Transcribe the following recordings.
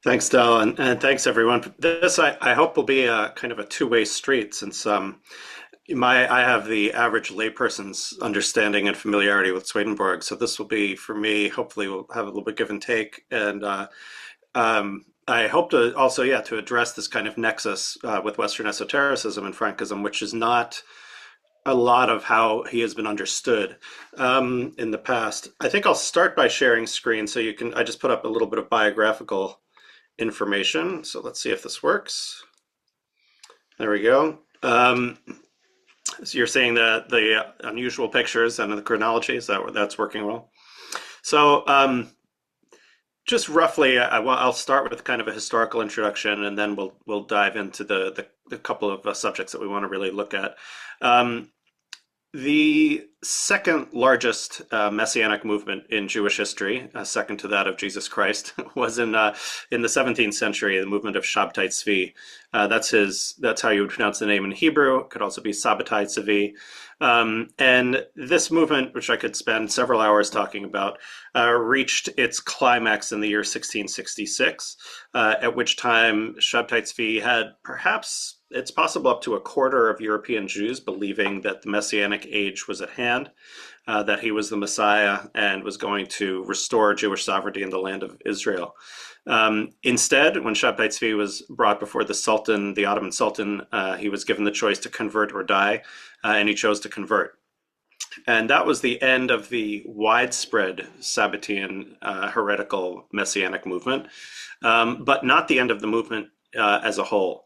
Thanks, Del, and thanks everyone. This I hope will be a kind of a two-way street since I have the average layperson's understanding and familiarity with Swedenborg. So this will be for me. Hopefully, we'll have a little bit give and take, and I hope to also, yeah, to address this kind of nexus with Western esotericism and Frankism, which is not a lot of how he has been understood in the past. I think I'll start by sharing screen so you can. I just put up a little bit of biographical information. So let's see if this works. There we go. So you're saying that the unusual pictures and the chronology, is that that's working well? So just roughly, I'll start with kind of a historical introduction, and then we'll dive into the couple of subjects that we want to really look at. The second largest messianic movement in Jewish history, second to that of Jesus Christ, was in the 17th century. The movement of Shabtai Tzvi. That's how you would pronounce the name in Hebrew. It could also be Sabbatai Tzvi. And this movement, which I could spend several hours talking about, reached its climax in the year 1666, at which time Shabtai Tzvi had perhaps, it's possible, up to a quarter of European Jews believing that the Messianic age was at hand, that he was the Messiah and was going to restore Jewish sovereignty in the land of Israel. Instead, when Shabtai Tzvi was brought before the Sultan, the Ottoman Sultan, he was given the choice to convert or die, and he chose to convert. And that was the end of the widespread Sabbatean heretical Messianic movement, but not the end of the movement as a whole.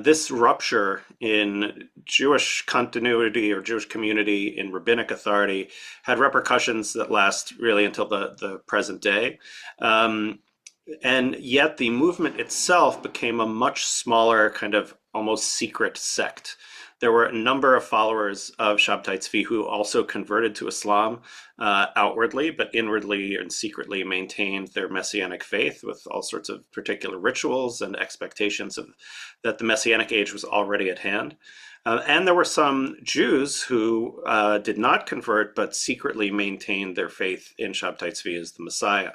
This rupture in Jewish continuity or Jewish community in rabbinic authority had repercussions that last really until the present day. And yet the movement itself became a much smaller, kind of almost secret sect. There were a number of followers of Shabtai Tzvi who also converted to Islam outwardly, but inwardly and secretly maintained their messianic faith with all sorts of particular rituals and expectations of that the messianic age was already at hand. And there were some Jews who did not convert, but secretly maintained their faith in Shabtai Tzvi as the Messiah.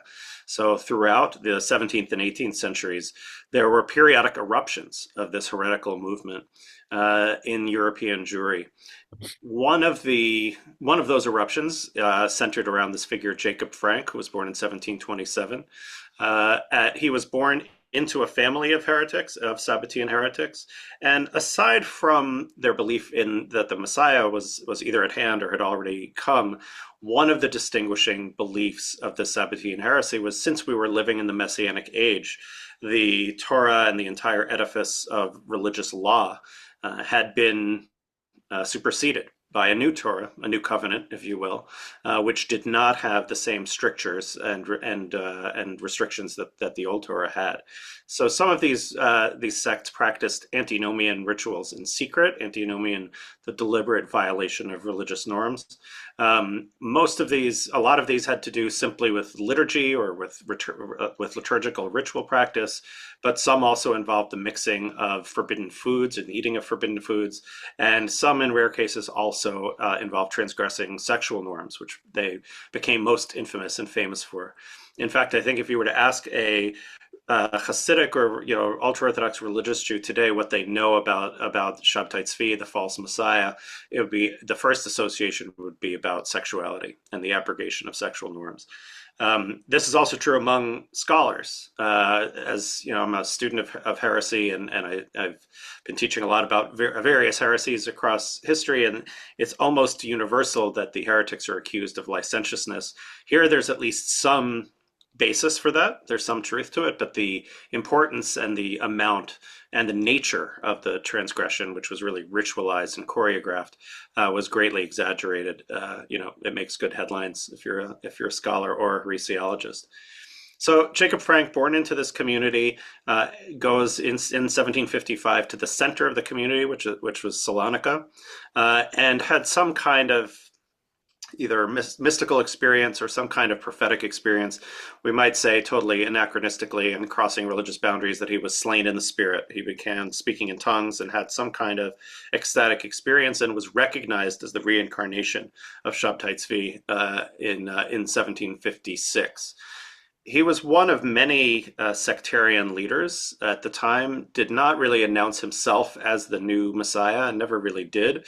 So throughout the 17th and 18th centuries, there were periodic eruptions of this heretical movement in European Jewry. One of those eruptions centered around this figure Jacob Frank, who was born in 1727. He was born into a family of heretics, of Sabbatean heretics, and aside from their belief in that the Messiah was either at hand or had already come, one of the distinguishing beliefs of the Sabbatean heresy was, since we were living in the Messianic age, the Torah and the entire edifice of religious law had been superseded by a new Torah, a new covenant, if you will, which did not have the same strictures and restrictions that the old Torah had. So some of these sects practiced antinomian rituals in secret, antinomian, the deliberate violation of religious norms. A lot of these had to do simply with liturgy or with liturgical ritual practice, but some also involved the mixing of forbidden foods and eating of forbidden foods, and some, in rare cases, also involved transgressing sexual norms, which they became most infamous and famous for. In fact, I think if you were to ask a Hasidic or ultra-Orthodox religious Jew today what they know about Shabtai Tzvi, the false Messiah, it would be the first association would be about sexuality and the abrogation of sexual norms. This is also true among scholars. As you know, I'm a student of heresy, and I've been teaching a lot about various heresies across history, and it's almost universal that the heretics are accused of licentiousness. Here, there's at least some basis for that. There's some truth to it, but the importance and the amount and the nature of the transgression, which was really ritualized and choreographed, was greatly exaggerated. It makes good headlines if you're a scholar or a heresiologist. So Jacob Frank, born into this community, goes in 1755 to the center of the community, which was Salonika, and had some kind of either mystical experience or some kind of prophetic experience. We might say totally anachronistically and crossing religious boundaries that he was slain in the spirit. He began speaking in tongues and had some kind of ecstatic experience and was recognized as the reincarnation of Shabtai Tzvi in 1756. he was one of many sectarian leaders at the time, did not really announce himself as the new Messiah, and never really did.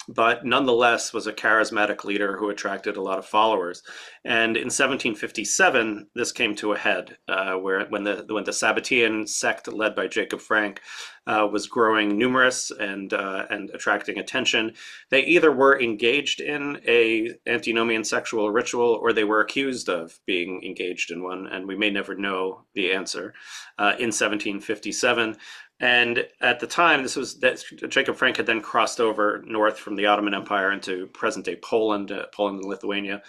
But nonetheless was a charismatic leader who attracted a lot of followers. And in 1757, this came to a head, where when the Sabbatean sect led by Jacob Frank was growing numerous and attracting attention. They either were engaged in a antinomian sexual ritual, or they were accused of being engaged in one, and we may never know the answer. In 1757, and at the time, this was that Jacob Frank had then crossed over north from the Ottoman Empire into present-day Poland, Poland and Lithuania.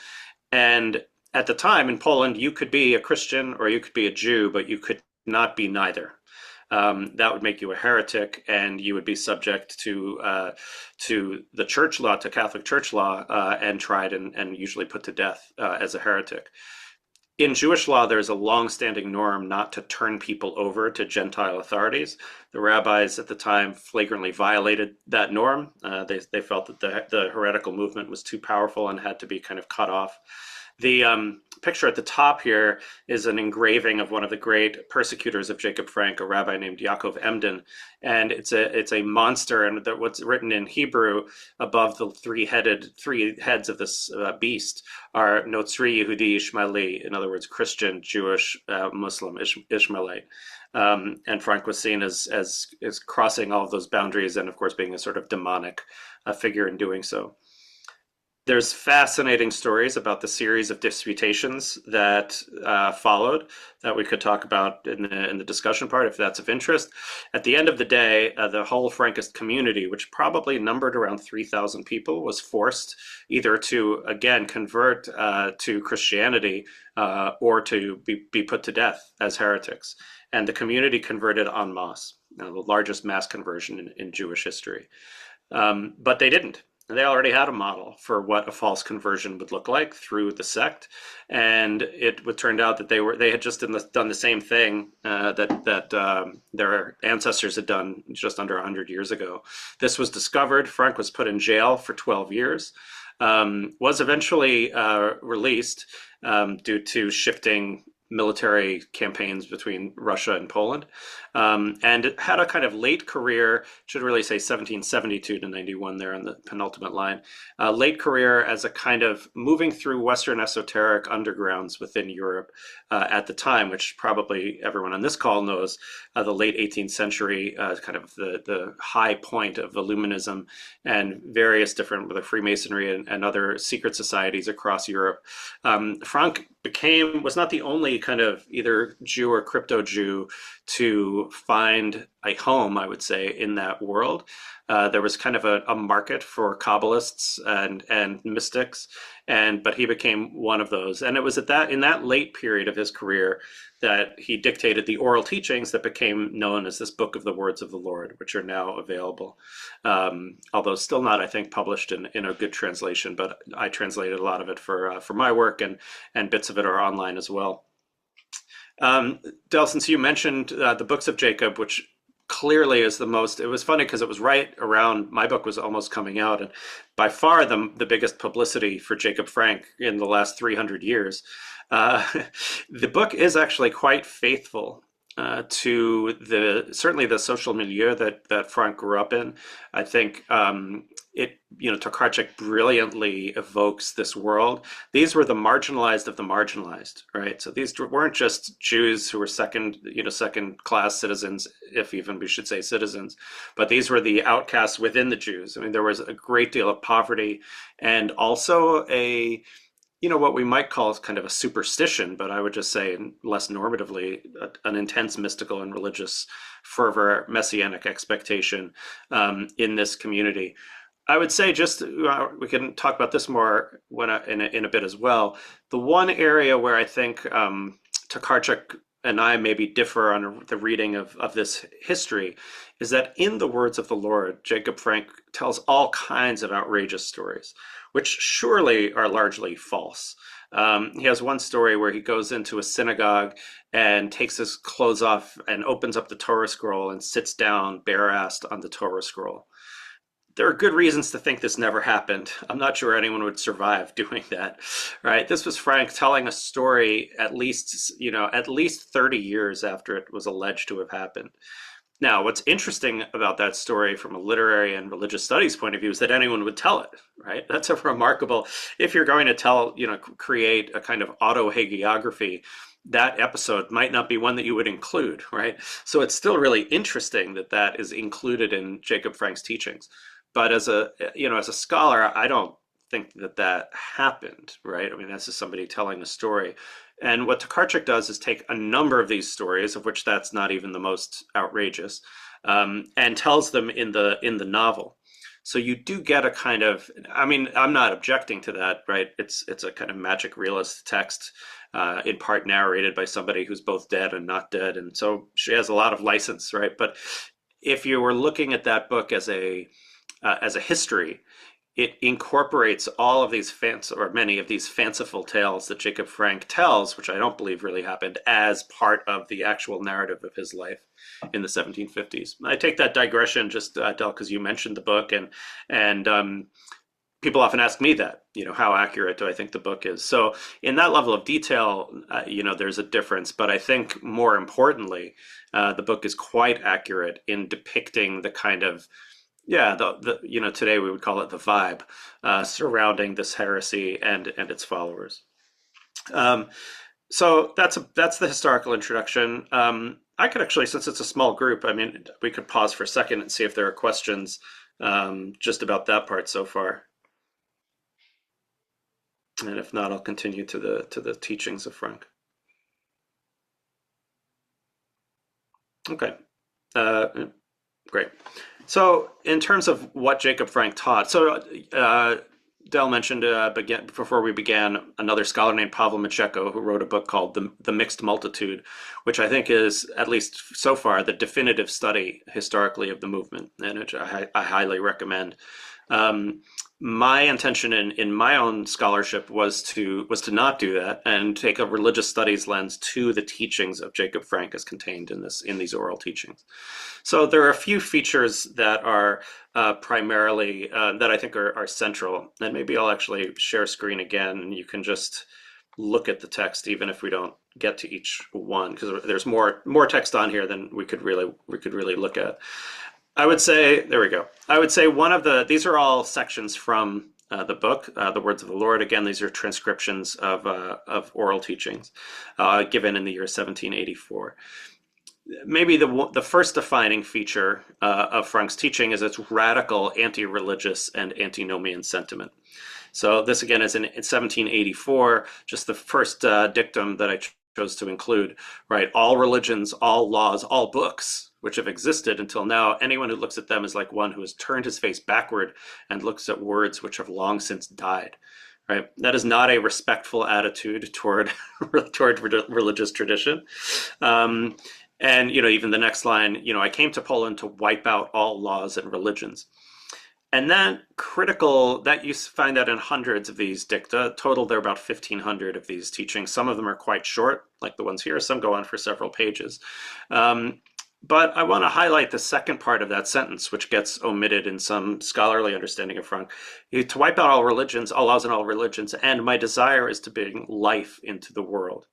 And at the time in Poland, you could be a Christian or you could be a Jew, but you could not be neither. That would make you a heretic, and you would be subject to the church law, to Catholic church law, and tried and usually put to death as a heretic. In Jewish law, there's a long-standing norm not to turn people over to Gentile authorities. The rabbis at the time flagrantly violated that norm. They felt that the heretical movement was too powerful and had to be kind of cut off. The picture at the top here is an engraving of one of the great persecutors of Jacob Frank, a rabbi named Yaakov Emden, and it's a monster. And what's written in Hebrew above the three heads of this beast are Notzri, Yehudi, Ishmaeli, in other words, Christian, Jewish, Muslim, Ishmaelite. And Frank was seen as crossing all of those boundaries, and of course being a sort of demonic figure in doing so. There's fascinating stories about the series of disputations that followed that we could talk about in the discussion part if that's of interest. At the end of the day, the whole Frankist community, which probably numbered around 3,000 people, was forced either to, again, convert to Christianity or to be put to death as heretics. And the community converted en masse, the largest mass conversion in Jewish history. But they didn't. They already had a model for what a false conversion would look like through the sect, and it turned out that they had just done the same thing that their ancestors had done just under 100 years ago. This was discovered. Frank was put in jail for 12 years, was eventually released due to shifting military campaigns between Russia and Poland, and it had a kind of late career, should really say 1772 to 91 there on the penultimate line, late career as a kind of moving through Western esoteric undergrounds within Europe at the time, which probably everyone on this call knows, the late 18th century, kind of the high point of Illuminism and various different, the Freemasonry and other secret societies across Europe. Frank was not the only kind of either Jew or crypto Jew to find a home, I would say, in that world. There was kind of a market for Kabbalists and mystics, but he became one of those. And it was in that late period of his career that he dictated the oral teachings that became known as this Book of the Words of the Lord, which are now available. Although still not, I think, published in a good translation, but I translated a lot of it for my work, and bits of it are online as well. Del, since you mentioned the books of Jacob, which clearly is the most, it was funny because it was right around, my book was almost coming out, and by far the biggest publicity for Jacob Frank in the last 300 years. The book is actually quite faithful to certainly the social milieu that Frank grew up in. I think Tokarczak brilliantly evokes this world. These were the marginalized of the marginalized, right? So these weren't just Jews who were second class citizens, if even we should say citizens, but these were the outcasts within the Jews. I mean, there was a great deal of poverty, and also what we might call kind of a superstition, but I would just say less normatively, an intense mystical and religious fervor, messianic expectation in this community. I would say we can talk about this more in a bit as well. The one area where I think Tokarczak and I maybe differ on the reading of this history is that in the words of the Lord, Jacob Frank tells all kinds of outrageous stories, which surely are largely false. He has one story where he goes into a synagogue and takes his clothes off and opens up the Torah scroll and sits down bare-assed on the Torah scroll. There are good reasons to think this never happened. I'm not sure anyone would survive doing that, right? This was Frank telling a story at least 30 years after it was alleged to have happened. Now, what's interesting about that story from a literary and religious studies point of view is that anyone would tell it, right? That's a remarkable, if you're going to create a kind of auto-hagiography, that episode might not be one that you would include, right? So it's still really interesting that that is included in Jacob Frank's teachings. But as a scholar, I don't think that that happened, right? I mean, that's just somebody telling a story. And what Tokarczuk does is take a number of these stories, of which that's not even the most outrageous, and tells them in the novel. So you do get a kind of, I mean, I'm not objecting to that, right? It's a kind of magic realist text, in part narrated by somebody who's both dead and not dead, and so she has a lot of license, right? But if you were looking at that book as a history, it incorporates all of these many of these fanciful tales that Jacob Frank tells, which I don't believe really happened, as part of the actual narrative of his life in the 1750s. I take that digression just, Del, because you mentioned the book, and people often ask me that, how accurate do I think the book is? So in that level of detail, there's a difference, but I think more importantly, the book is quite accurate in depicting the kind of, today we would call it the vibe surrounding this heresy and its followers. So that's the historical introduction. I could actually, since it's a small group, I mean, we could pause for a second and see if there are questions just about that part so far. And if not, I'll continue to the teachings of Frank. Okay, great. So in terms of what Jacob Frank taught, Del mentioned before we began another scholar named Pavel Macheko, who wrote a book called The Mixed Multitude, which I think is, at least so far, the definitive study historically of the movement, and which I highly recommend. My intention in my own scholarship was to not do that and take a religious studies lens to the teachings of Jacob Frank as contained in these oral teachings. So there are a few features that are primarily that I think are central, and maybe I'll actually share screen again, and you can just look at the text even if we don't get to each one, because there's more text on here than we could really look at. I would say, there we go. I would say these are all sections from the book, The Words of the Lord. Again, these are transcriptions of oral teachings given in the year 1784. Maybe the first defining feature of Frank's teaching is its radical anti-religious and antinomian sentiment. So this again is in 1784, just the first dictum that I chose to include, right? All religions, all laws, all books which have existed until now, anyone who looks at them is like one who has turned his face backward and looks at words which have long since died, right? That is not a respectful attitude toward religious tradition. And even the next line, I came to Poland to wipe out all laws and religions. And that you find that in hundreds of these dicta. Total, there are about 1,500 of these teachings. Some of them are quite short, like the ones here. Some go on for several pages. But I want to highlight the second part of that sentence, which gets omitted in some scholarly understanding of Frank. To wipe out all religions, all laws and all religions, and my desire is to bring life into the world.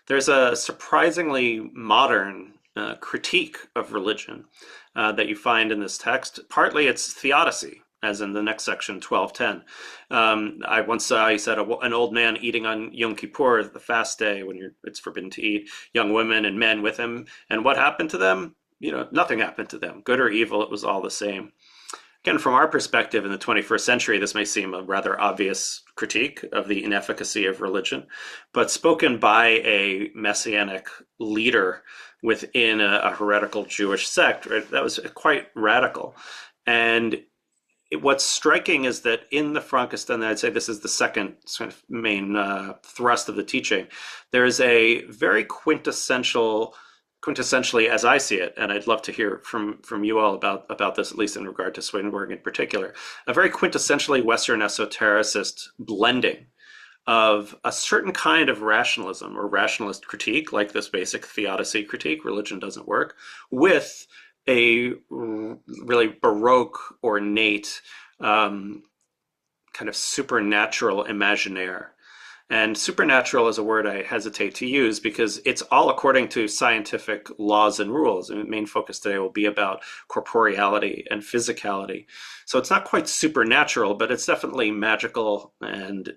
There's a surprisingly modern critique of religion that you find in this text. Partly it's theodicy, as in the next section, 12:10. I once saw, he said, an old man eating on Yom Kippur, the fast day when it's forbidden to eat, young women and men with him. And what happened to them? Nothing happened to them. Good or evil, it was all the same. Again, from our perspective in the 21st century, this may seem a rather obvious critique of the inefficacy of religion, but spoken by a messianic leader within a heretical Jewish sect, right, that was quite radical. And what's striking is that in the Frankist, and I'd say this is the second sort of main thrust of the teaching, there is a very quintessentially, as I see it, and I'd love to hear from you all about this, at least in regard to Swedenborg in particular, a very quintessentially Western esotericist blending of a certain kind of rationalism or rationalist critique, like this basic theodicy critique, religion doesn't work, with a really Baroque, ornate, kind of supernatural imaginaire. And supernatural is a word I hesitate to use because it's all according to scientific laws and rules. And the main focus today will be about corporeality and physicality. So it's not quite supernatural, but it's definitely magical and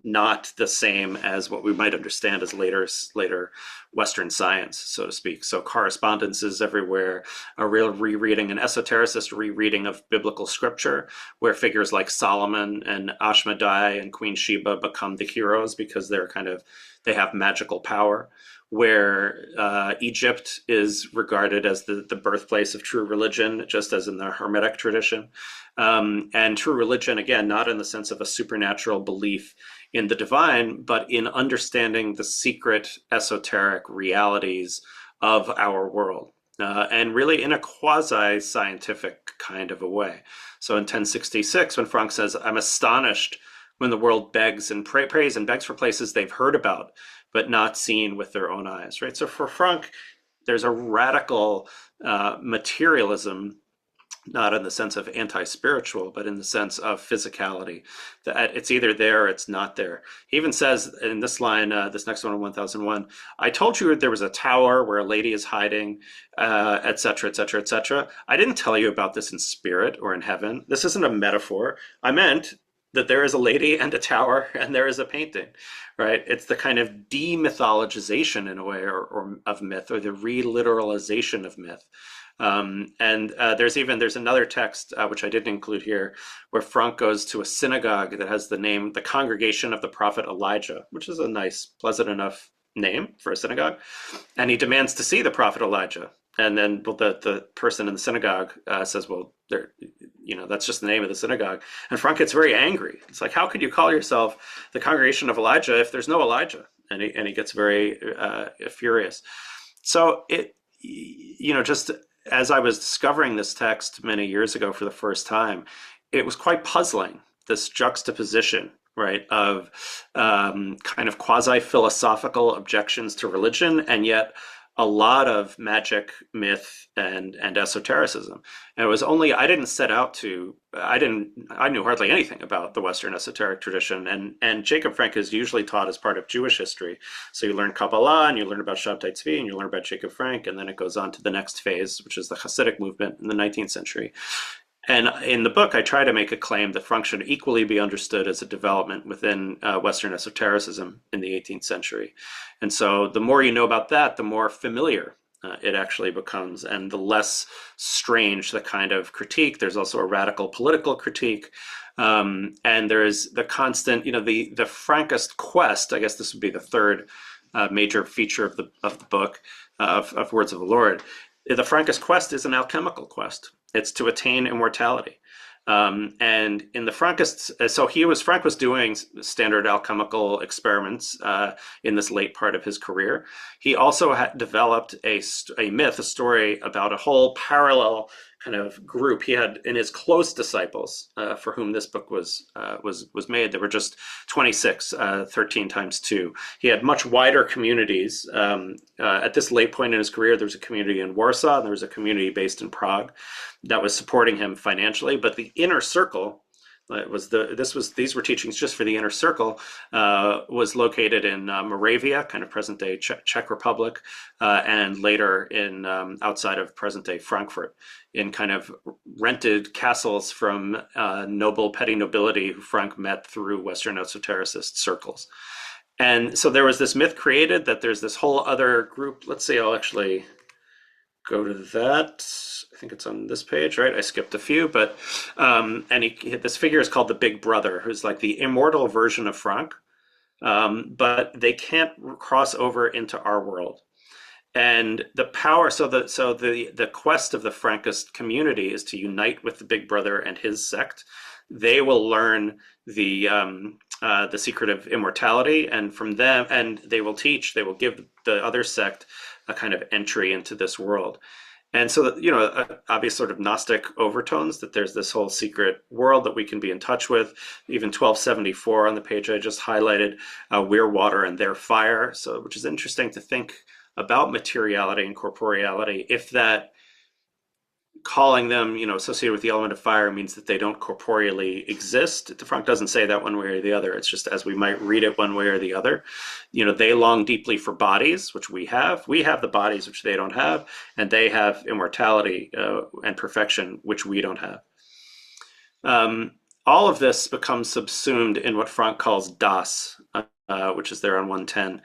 not the same as what we might understand as later Western science, so to speak. So correspondences everywhere, a real rereading, an esotericist rereading of biblical scripture, where figures like Solomon and Ashmedai and Queen Sheba become the heroes because they have magical power, where Egypt is regarded as the birthplace of true religion, just as in the Hermetic tradition. And true religion, again, not in the sense of a supernatural belief in the divine, but in understanding the secret esoteric realities of our world. And really in a quasi-scientific kind of a way. So in 1066, when Franck says, I'm astonished when the world begs and prays and begs for places they've heard about, but not seen with their own eyes, right? So for Franck, there's a radical materialism, not in the sense of anti-spiritual, but in the sense of physicality, that it's either there or it's not there. He even says in this line, this next one in 1001, I told you there was a tower where a lady is hiding, etc., etc., etc. I didn't tell you about this in spirit or in heaven. This isn't a metaphor. I meant that there is a lady and a tower and there is a painting, right? It's the kind of demythologization in a way or of myth, or the reliteralization of myth. There's another text, which I didn't include here, where Franck goes to a synagogue that has the name, the Congregation of the Prophet Elijah, which is a nice, pleasant enough name for a synagogue. And he demands to see the prophet Elijah. And then the person in the synagogue says, well, that's just the name of the synagogue. And Franck gets very angry. It's like, how could you call yourself the Congregation of Elijah if there's no Elijah? And he gets very furious. So just as I was discovering this text many years ago for the first time, it was quite puzzling, this juxtaposition, right, of kind of quasi-philosophical objections to religion, and yet a lot of magic, myth, and esotericism. And it was only, I knew hardly anything about the Western esoteric tradition. And Jacob Frank is usually taught as part of Jewish history. So you learn Kabbalah, and you learn about Shabtai Tzvi, and you learn about Jacob Frank, and then it goes on to the next phase, which is the Hasidic movement in the 19th century. And in the book, I try to make a claim that Franck should equally be understood as a development within Western esotericism in the 18th century. And so the more you know about that, the more familiar it actually becomes, and the less strange the kind of critique. There's also a radical political critique. And there's the constant, the Frankist quest. I guess this would be the third major feature of the book, of Words of the Lord. The Frankist quest is an alchemical quest. It's to attain immortality. And in the Frankists, Frank was doing standard alchemical experiments in this late part of his career. He also had developed a myth, a story about a whole parallel kind of group. He had in his close disciples, for whom this book was made. There were just 26, 13 times 2. He had much wider communities. At this late point in his career, there was a community in Warsaw, and there was a community based in Prague that was supporting him financially. But the inner circle, these were teachings just for the inner circle, was located in Moravia, kind of present day Czech Republic, and later in outside of present day Frankfurt, in kind of rented castles from petty nobility who Frank met through Western esotericist circles. And so there was this myth created that there's this whole other group. Let's see, I'll actually go to that. I think it's on this page, right? I skipped a few, but this figure is called the Big Brother, who's like the immortal version of Frank, but they can't cross over into our world. And the power, the quest of the Frankist community is to unite with the Big Brother and his sect. They will learn the secret of immortality, and from them, and they will give the other sect a kind of entry into this world. And so, obvious sort of Gnostic overtones, that there's this whole secret world that we can be in touch with. Even 1274 on the page I just highlighted, we're water and they're fire. So, which is interesting to think about materiality and corporeality, if that calling them, associated with the element of fire means that they don't corporeally exist. Frank doesn't say that one way or the other. It's just as we might read it one way or the other. They long deeply for bodies, which we have. We have the bodies which they don't have, and they have immortality and perfection, which we don't have. All of this becomes subsumed in what Frank calls Das, which is there on 110.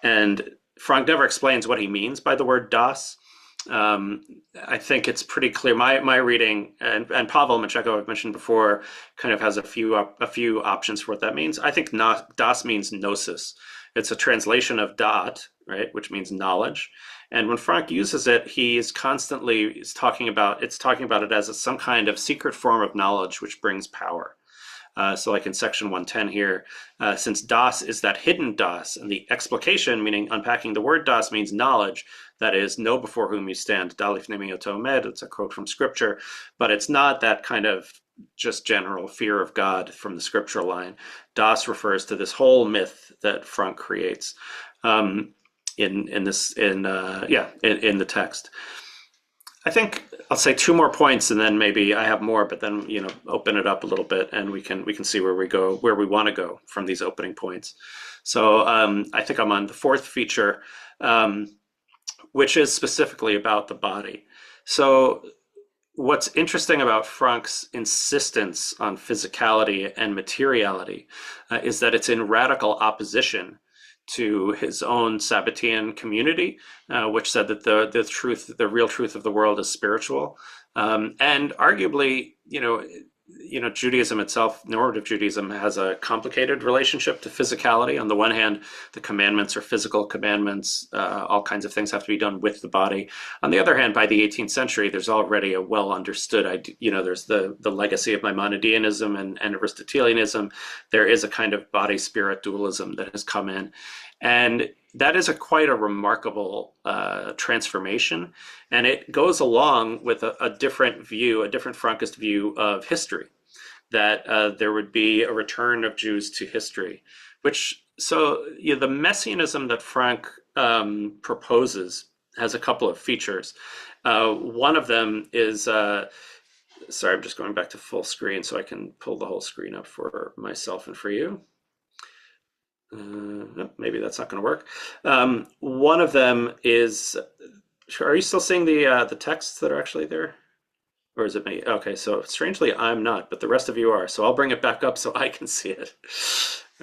And Frank never explains what he means by the word Das. I think it's pretty clear. My reading, and Pavel Macheko, I've mentioned before, kind of has a few options for what that means. I think Das means gnosis. It's a translation of Dat, right, which means knowledge. And when Frank uses it, he is constantly talking about it as some kind of secret form of knowledge which brings power. So like in section 110 here, since Das is that hidden Das, and the explication, meaning unpacking the word Das, means knowledge, that is, know before whom you stand. Dalif nemi oto omed, it's a quote from scripture, but it's not that kind of just general fear of God from the scriptural line. Das refers to this whole myth that Frank creates in the text. I think I'll say two more points, and then maybe I have more, but then open it up a little bit, and we can see where we want to go from these opening points. So I think I'm on the fourth feature, which is specifically about the body. So what's interesting about Frank's insistence on physicality and materiality is that it's in radical opposition to his own Sabbatean community, which said that the real truth of the world is spiritual, and arguably, Judaism itself, normative Judaism, has a complicated relationship to physicality. On the one hand, the commandments are physical commandments. All kinds of things have to be done with the body. On the other hand, by the 18th century, there's already a well understood idea. There's the legacy of Maimonideanism and Aristotelianism. There is a kind of body-spirit dualism that has come in. And that is quite a remarkable transformation. And it goes along with a different view, a different Frankist view of history, that there would be a return of Jews to history, the messianism that Frank proposes has a couple of features. One of them is, sorry, I'm just going back to full screen so I can pull the whole screen up for myself and for you. Maybe that's not going to work. One of them is, are you still seeing the texts that are actually there? Or is it me? Okay, so strangely I'm not, but the rest of you are. So I'll bring it back up so I can see it.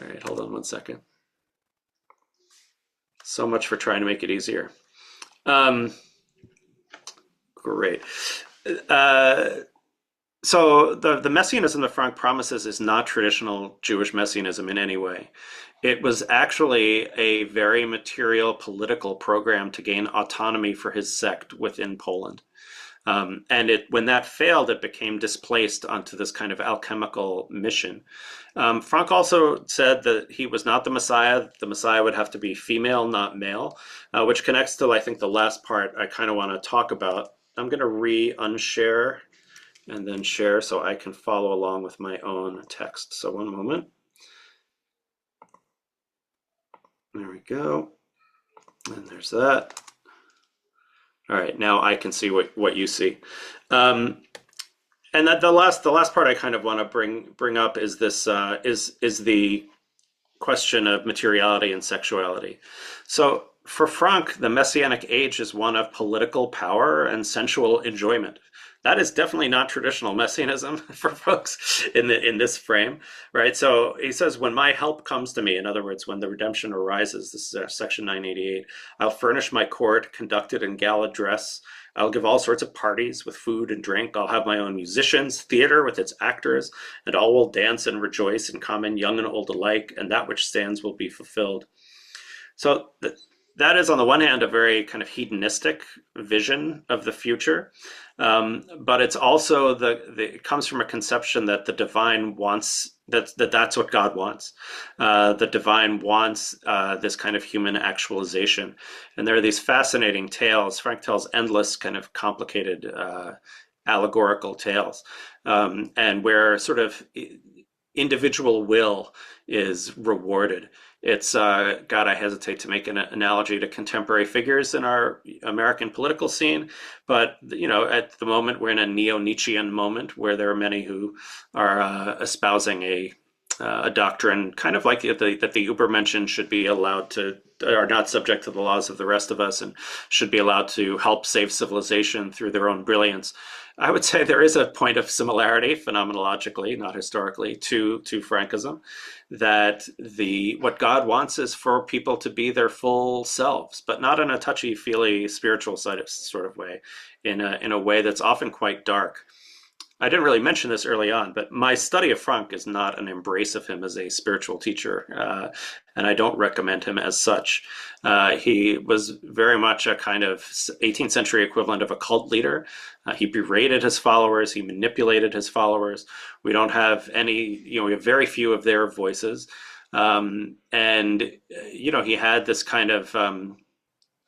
All right, hold on one second. So much for trying to make it easier. Great. So the messianism that Frank promises is not traditional Jewish messianism in any way. It was actually a very material political program to gain autonomy for his sect within Poland. And when that failed, it became displaced onto this kind of alchemical mission. Frank also said that he was not the Messiah. The Messiah would have to be female, not male, which connects to, I think, the last part I kind of want to talk about. I'm going to unshare and then share so I can follow along with my own text. So one moment. There we go. And there's that. All right, now I can see what you see. And that the last part I kind of want to bring up is this is the question of materiality and sexuality. So for Frank, the Messianic age is one of political power and sensual enjoyment. That is definitely not traditional messianism for folks in this frame, right? So he says, when my help comes to me, in other words, when the redemption arises, this is section 988, I'll furnish my court, conduct it in gala dress. I'll give all sorts of parties with food and drink. I'll have my own musicians, theater with its actors, and all will dance and rejoice in common, young and old alike, and that which stands will be fulfilled. So that is, on the one hand, a very kind of hedonistic vision of the future, but it's also it comes from a conception that the divine wants that's what God wants. The divine wants this kind of human actualization, and there are these fascinating tales. Frank tells endless kind of complicated allegorical tales, and where sort of individual will is rewarded. It's God, I hesitate to make an analogy to contemporary figures in our American political scene, but at the moment we're in a neo-Nietzschean moment where there are many who are espousing a doctrine kind of like that the Übermenschen should be allowed to are not subject to the laws of the rest of us and should be allowed to help save civilization through their own brilliance. I would say there is a point of similarity phenomenologically, not historically, to Frankism, that what God wants is for people to be their full selves, but not in a touchy-feely spiritual sort of way, in a way that's often quite dark. I didn't really mention this early on, but my study of Frank is not an embrace of him as a spiritual teacher, and I don't recommend him as such. He was very much a kind of 18th century equivalent of a cult leader. He berated his followers, he manipulated his followers. We don't have we have very few of their voices. And he had this kind of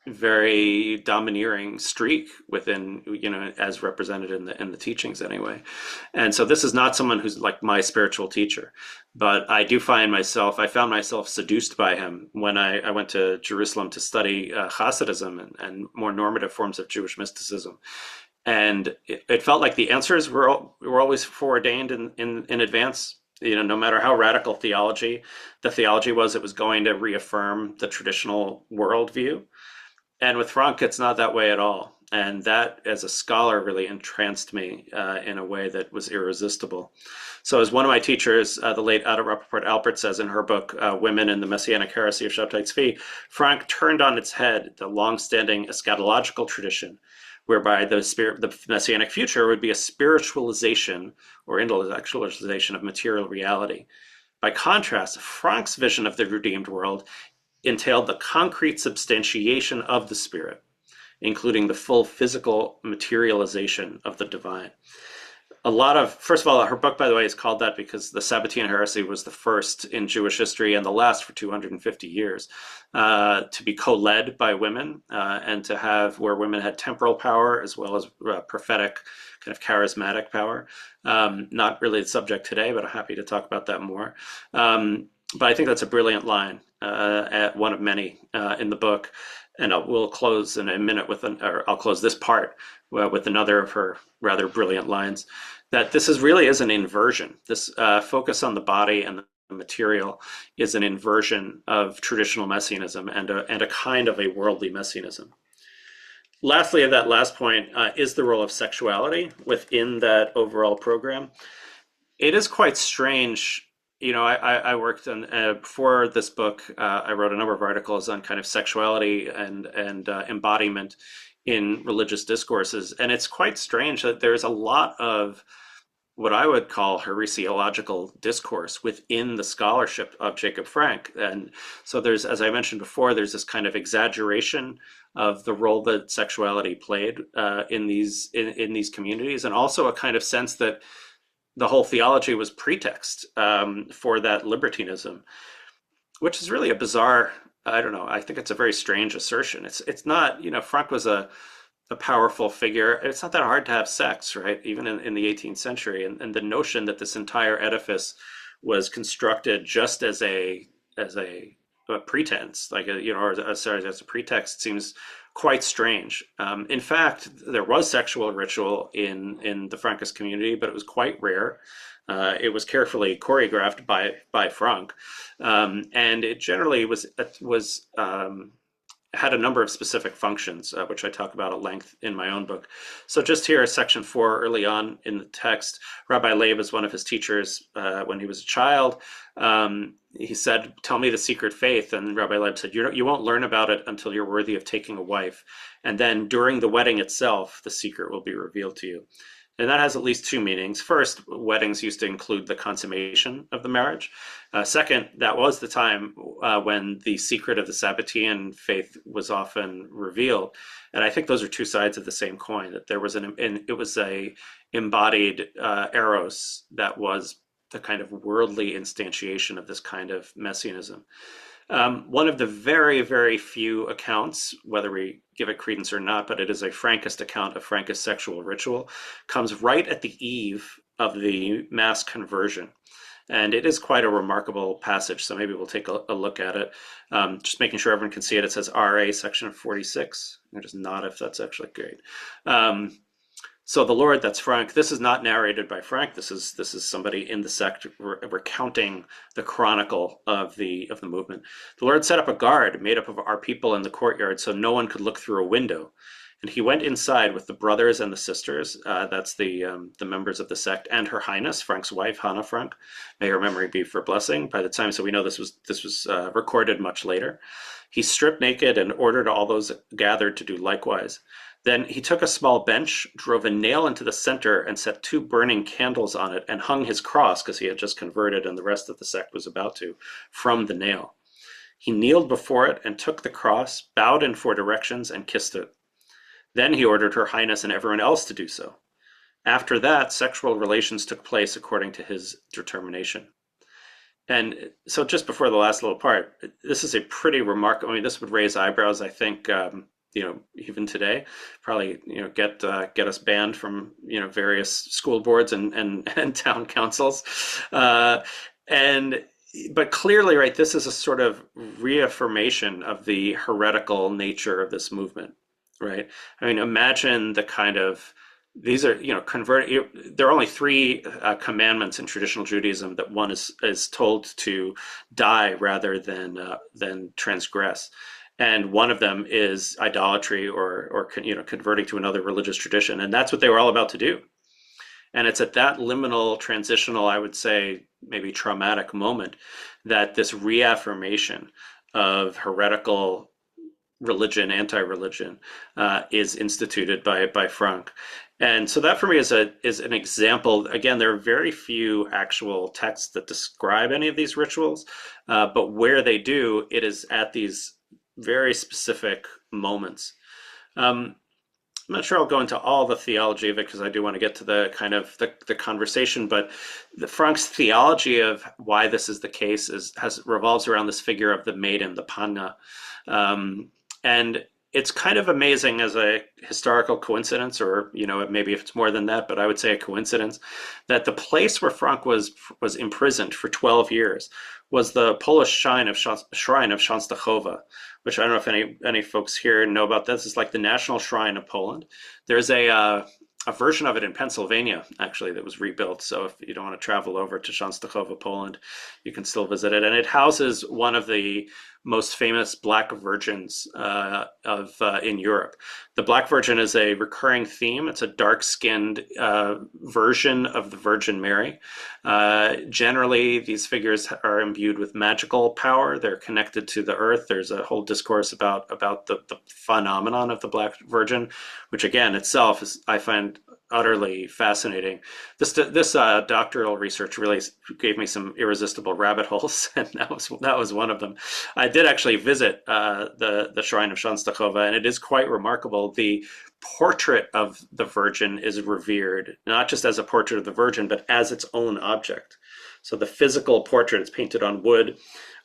very domineering streak within, as represented in the teachings anyway. And so this is not someone who's like my spiritual teacher, but I found myself seduced by him when I went to Jerusalem to study Hasidism and more normative forms of Jewish mysticism. And it felt like the answers were always foreordained in advance. No matter how radical the theology was, it was going to reaffirm the traditional worldview. And with Frank, it's not that way at all. And that, as a scholar, really entranced me in a way that was irresistible. So as one of my teachers, the late Ada Rappaport Alpert, says in her book, Women in the Messianic Heresy of Shabtai Tzvi, Frank turned on its head the long-standing eschatological tradition, whereby the Messianic future would be a spiritualization or intellectualization of material reality. By contrast, Frank's vision of the redeemed world entailed the concrete substantiation of the Spirit, including the full physical materialization of the divine. First of all, her book, by the way, is called that because the Sabbatean heresy was the first in Jewish history and the last for 250 years to be co-led by women and to have where women had temporal power as well as prophetic, kind of charismatic power. Not really the subject today, but I'm happy to talk about that more. But I think that's a brilliant line, at one of many in the book. And we'll close in a minute I'll close this part with another of her rather brilliant lines, that this really is an inversion. This focus on the body and the material is an inversion of traditional messianism and a kind of a worldly messianism. Lastly, at that last point, is the role of sexuality within that overall program. It is quite strange. I worked on, before this book, I wrote a number of articles on kind of sexuality and embodiment in religious discourses. And it's quite strange that there's a lot of what I would call heresiological discourse within the scholarship of Jacob Frank. And so there's, as I mentioned before, there's this kind of exaggeration of the role that sexuality played in these communities, and also a kind of sense that the whole theology was pretext for that libertinism, which is really a bizarre, I don't know, I think it's a very strange assertion. It's not, Frank was a powerful figure. It's not that hard to have sex, right? Even in the 18th century. And the notion that this entire edifice was constructed just as a pretense, like as a pretext, seems quite strange. In fact, there was sexual ritual in the Frankist community, but it was quite rare. It was carefully choreographed by Frank, and it generally had a number of specific functions, which I talk about at length in my own book. So just here, section 4, early on in the text, Rabbi Leib is one of his teachers when he was a child. He said, "Tell me the secret faith." And Rabbi Leib said, you won't learn about it until you're worthy of taking a wife. And then during the wedding itself, the secret will be revealed to you. And that has at least two meanings. First, weddings used to include the consummation of the marriage. Second, that was the time when the secret of the Sabbatean faith was often revealed. And I think those are two sides of the same coin, that there was it was a embodied eros that was the kind of worldly instantiation of this kind of messianism. One of the very, very few accounts, whether we give it credence or not, but it is a Frankist account of Frankist sexual ritual, comes right at the eve of the mass conversion. And it is quite a remarkable passage, so maybe we'll take a look at it. Just making sure everyone can see it. It says RA section 46. I'll just nod if that's actually great. So the Lord, that's Frank. This is not narrated by Frank. This is somebody in the sect recounting the chronicle of the movement. The Lord set up a guard made up of our people in the courtyard, so no one could look through a window. And he went inside with the brothers and the sisters. That's the members of the sect, and Her Highness, Frank's wife, Hannah Frank. May her memory be for blessing. By the time, so we know this was recorded much later. He stripped naked and ordered all those gathered to do likewise. Then he took a small bench, drove a nail into the center, and set 2 burning candles on it, and hung his cross, because he had just converted and the rest of the sect was about to, from the nail. He kneeled before it and took the cross, bowed in 4 directions, and kissed it. Then he ordered Her Highness and everyone else to do so. After that, sexual relations took place according to his determination. And so just before the last little part, this is a pretty remarkable, I mean, this would raise eyebrows, I think, even today, probably, get us banned from, various school boards and town councils. But clearly, right, this is a sort of reaffirmation of the heretical nature of this movement, right? I mean, imagine the kind of, these are, there are only 3 commandments in traditional Judaism that one is told to die rather than transgress. And one of them is idolatry or converting to another religious tradition. And that's what they were all about to do. And it's at that liminal, transitional, I would say, maybe traumatic moment that this reaffirmation of heretical religion, anti-religion, is instituted by Frank. And so that for me is an example. Again, there are very few actual texts that describe any of these rituals, but where they do, it is at these very specific moments. I'm not sure I'll go into all the theology of it because I do want to get to the kind of the conversation, but Frank's theology of why this is the case revolves around this figure of the maiden, the panna. And it's kind of amazing as a historical coincidence, or maybe if it's more than that, but I would say a coincidence, that the place where Frank was imprisoned for 12 years was the Polish shrine of Częstochowa, which I don't know if any folks here know about this. It's like the national shrine of Poland. There's a version of it in Pennsylvania, actually, that was rebuilt. So if you don't want to travel over to Częstochowa, Poland, you can still visit it. And it houses one of the most famous Black Virgins in Europe. The Black Virgin is a recurring theme. It's a dark-skinned version of the Virgin Mary. Generally, these figures are imbued with magical power. They're connected to the earth. There's a whole discourse about the phenomenon of the Black Virgin, which again itself is, I find, utterly fascinating. This doctoral research really gave me some irresistible rabbit holes, and that was one of them. I did actually visit the shrine of Częstochowa, and it is quite remarkable. The portrait of the Virgin is revered, not just as a portrait of the Virgin, but as its own object. So the physical portrait is painted on wood.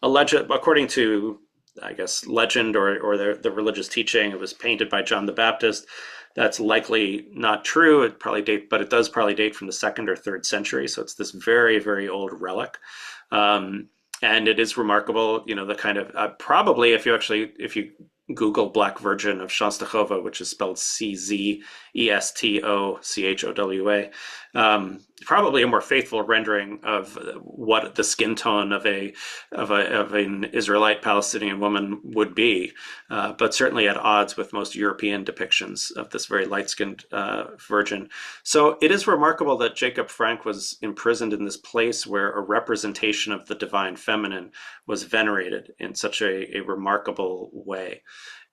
According to, I guess, legend or the religious teaching, it was painted by John the Baptist. That's likely not true. But it does probably date from the 2nd or 3rd century. So it's this very, very old relic. And it is remarkable, the kind of, probably if you Google Black Virgin of Częstochowa, which is spelled Czestowcha, probably a more faithful rendering of what the skin tone of an Israelite Palestinian woman would be, but certainly at odds with most European depictions of this very light-skinned virgin. So it is remarkable that Jacob Frank was imprisoned in this place where a representation of the divine feminine was venerated in such a remarkable way.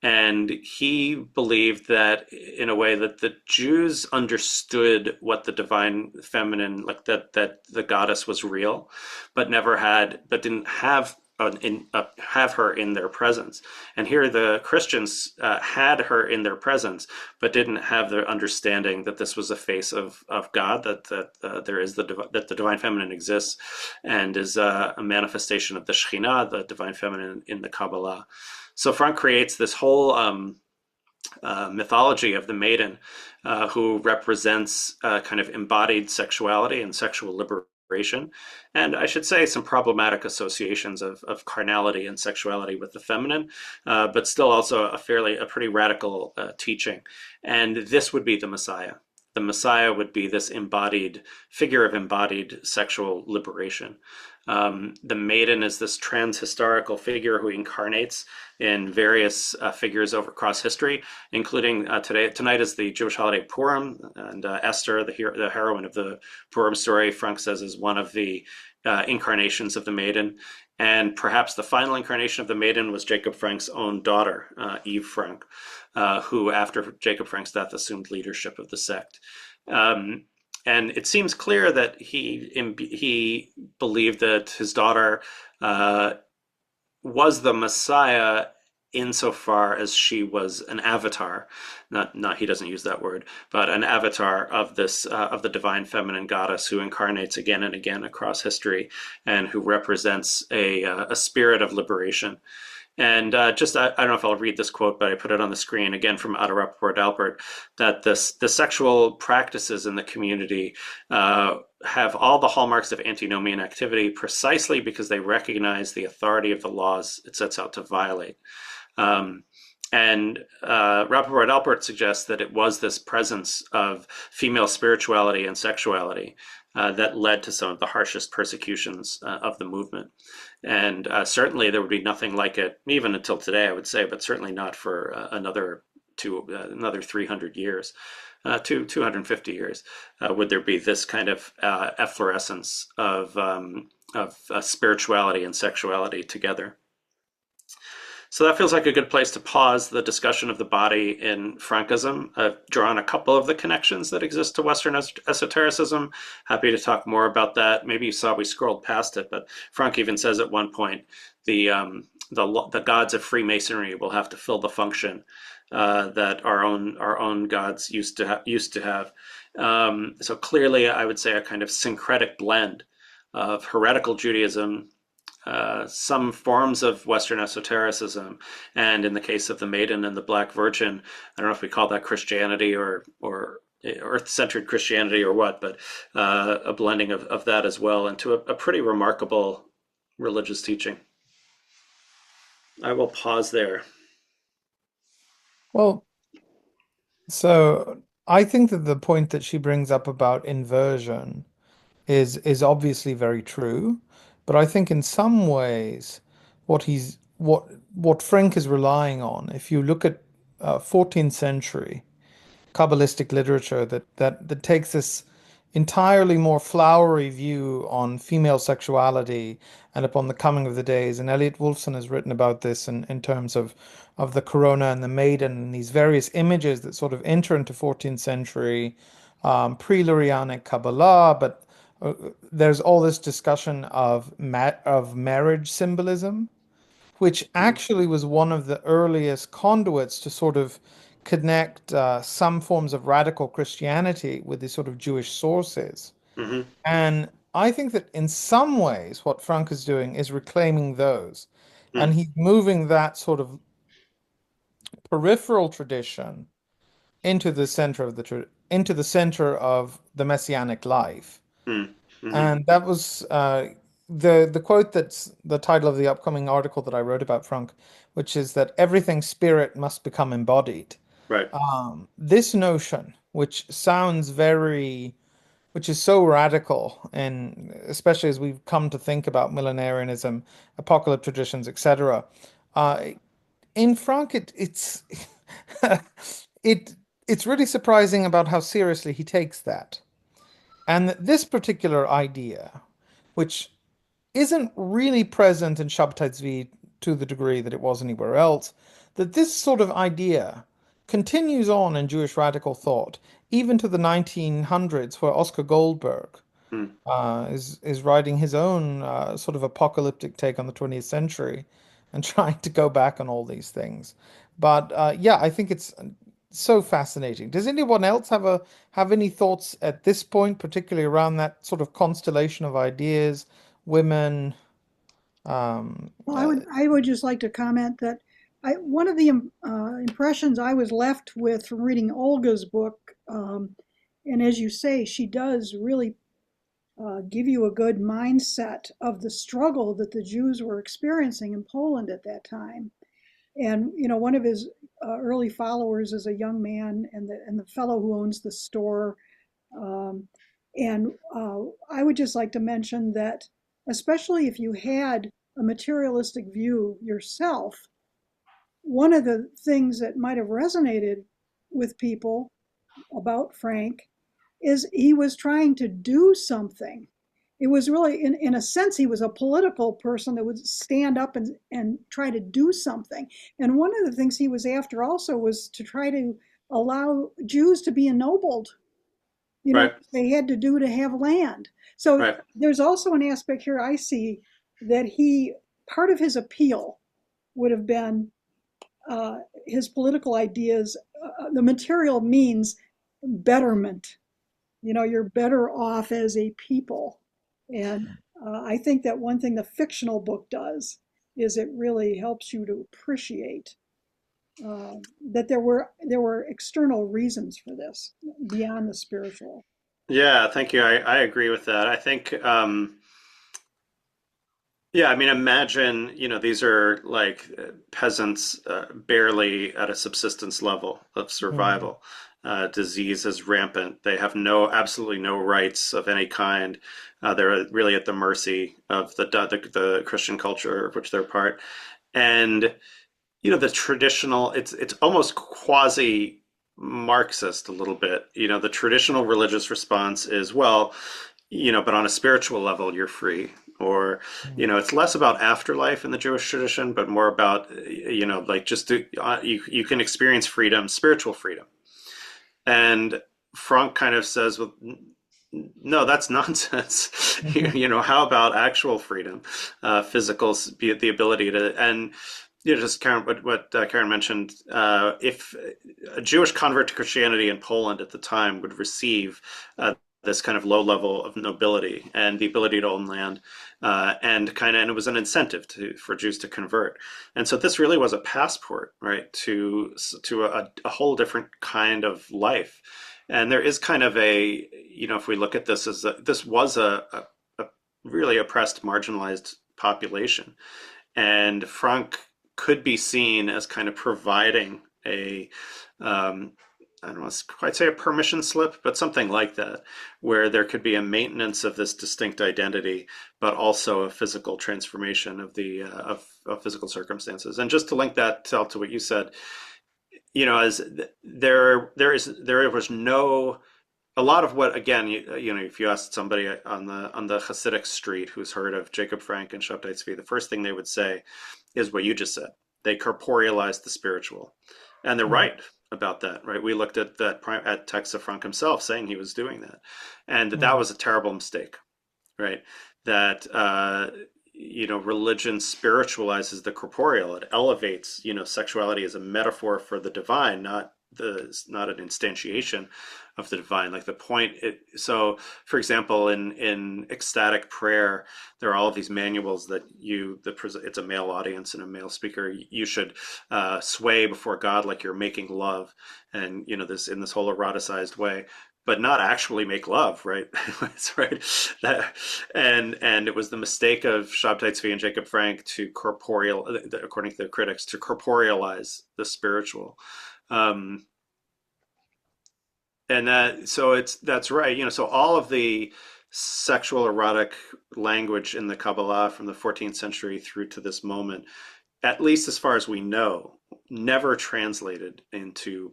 And he believed that, in a way, that the Jews understood what the divine feminine, like that the goddess was real, but didn't have her in their presence. And here the Christians had her in their presence, but didn't have the understanding that this was a face of God, that the divine feminine exists and is a manifestation of the Shekhinah, the divine feminine in the Kabbalah. So Frank creates this whole mythology of the maiden who represents kind of embodied sexuality and sexual liberation. liberation, and I should say some problematic associations of carnality and sexuality with the feminine, but still also a pretty radical teaching. And this would be the Messiah. The Messiah would be this embodied figure of embodied sexual liberation. The maiden is this trans-historical figure who incarnates in various figures across history, including tonight is the Jewish holiday Purim, and Esther, the heroine of the Purim story, Frank says is one of the incarnations of the maiden. And perhaps the final incarnation of the maiden was Jacob Frank's own daughter, Eve Frank, who, after Jacob Frank's death, assumed leadership of the sect. And it seems clear that he believed that his daughter was the Messiah insofar as she was an avatar. Not he doesn't use that word, but an avatar of this of the divine feminine goddess who incarnates again and again across history, and who represents a spirit of liberation. And I don't know if I'll read this quote, but I put it on the screen again from Ada Rappaport Alpert, that the sexual practices in the community have all the hallmarks of antinomian activity precisely because they recognize the authority of the laws it sets out to violate. And Rappaport Alpert suggests that it was this presence of female spirituality and sexuality that led to some of the harshest persecutions of the movement. And certainly there would be nothing like it, even until today, I would say, but certainly not for another 300 years, 250 years, would there be this kind of efflorescence of spirituality and sexuality together. So that feels like a good place to pause the discussion of the body in Frankism. I've drawn a couple of the connections that exist to Western esotericism. Happy to talk more about that. Maybe you saw we scrolled past it, but Frank even says at one point the gods of Freemasonry will have to fill the function that our own gods used to have. So clearly, I would say a kind of syncretic blend of heretical Judaism, some forms of Western esotericism, and in the case of the Maiden and the Black Virgin, I don't know if we call that Christianity or earth-centered Christianity or what, but a blending of that as well into a pretty remarkable religious teaching. I will pause there. Well, so I think that the point that she brings up about inversion is obviously very true, but I think in some ways what Frank is relying on, if you look at 14th century Kabbalistic literature that takes this entirely more flowery view on female sexuality and upon the coming of the days. And Elliot Wolfson has written about this in terms of the corona and the maiden and these various images that sort of enter into 14th century pre-Lurianic Kabbalah, but there's all this discussion of marriage symbolism, which Mm-hmm. actually was one of the earliest conduits to sort of connect some forms of radical Christianity with these sort of Jewish sources. Mm-hmm. And I think that in some ways, what Frank is doing is reclaiming those. And he's moving that sort of peripheral tradition into the center of into the center of the messianic life. Mm-hmm. And that was the quote that's the title of the upcoming article that I wrote about Frank, which is that everything spirit must become embodied. Right. This notion, which is so radical, and especially as we've come to think about millenarianism, apocalyptic traditions, etc. Uh, in Frank, it it's really surprising about how seriously he takes that, and that this particular idea, which isn't really present in Shabtai Tzvi to the degree that it was anywhere else, that this sort of idea continues on in Jewish radical thought, even to the 1900s, where Oscar Goldberg Mm. is writing his own sort of apocalyptic take on the 20th century and trying to go back on all these things. But yeah, I think it's so fascinating. Does anyone else have any thoughts at this point, particularly around that sort of constellation of ideas, women? Um, Well, uh, I would just like to comment that one of the impressions I was left with from reading Olga's book, and as you say, she does really give you a good mindset of the struggle that the Jews were experiencing in Poland at that time. And one of his early followers is a young man, and the fellow who owns the store. Um, and I would just like to mention that, especially if you had a materialistic view yourself, one of the things that might have resonated with people about Frank is he was trying to do something. It was really, in a sense, he was a political person that would stand up and try to do something. And one of the things he was after also was to try to allow Jews to be ennobled, Right. they had to do to have land. So Right. there's also an aspect here I see that part of his appeal would have been his political ideas. The material means betterment. You're better off as a people. And I think that one thing the fictional book does is it really helps you to appreciate that there were external reasons for this beyond the spiritual. Yeah, thank you. I agree with that. I think, yeah, I mean, imagine, these are like peasants barely at a subsistence level of Mm. survival. Disease is rampant. They have absolutely no rights of any kind. They're really at the mercy of the Christian culture of which they're part. And, the traditional, it's almost quasi Marxist a little bit. The traditional religious response is, well, but on a spiritual level, you're free. Or, Mm. it's less about afterlife in the Jewish tradition, but more about, like you can experience freedom, spiritual freedom. And Frank kind of says, well, no, that's nonsense. Mhm. How about actual freedom, physical, the ability to, and just Karen, what Karen mentioned, if a Jewish convert to Christianity in Poland at the time would receive this kind of low level of nobility and the ability to own land, and it was an incentive for Jews to convert, and so this really was a passport, right, to a whole different kind of life, and there is kind of if we look at this as this was a really oppressed, marginalized population, and Frank could be seen as kind of providing a I don't want to quite say a permission slip, but something like that, where there could be a maintenance of this distinct identity, but also a physical transformation of the of physical circumstances. And just to link that to what you said, as there was no a lot of what, again, if you asked somebody on the Hasidic street who's heard of Jacob Frank and Shabtai Tzvi, the first thing they would say is what you just said. They corporealized the spiritual, and they're Mm. right about that. Right? We looked at at texts of Frank himself saying he was doing that, and that Mm. was a terrible mistake. Right? That religion spiritualizes the corporeal. It elevates sexuality as a metaphor for the divine, not an instantiation of the divine. Like the point so for example, in ecstatic prayer, there are all of these manuals that it's a male audience and a male speaker. You should sway before God like you're making love, and this in this whole eroticized way, but not actually make love, right? That's right. That, and it was the mistake of Shabtai Tzvi and Jacob Frank to according to the critics, to corporealize the spiritual. Um, and that's right. So all of the sexual erotic language in the Kabbalah from the 14th century through to this moment, at least as far as we know, never translated into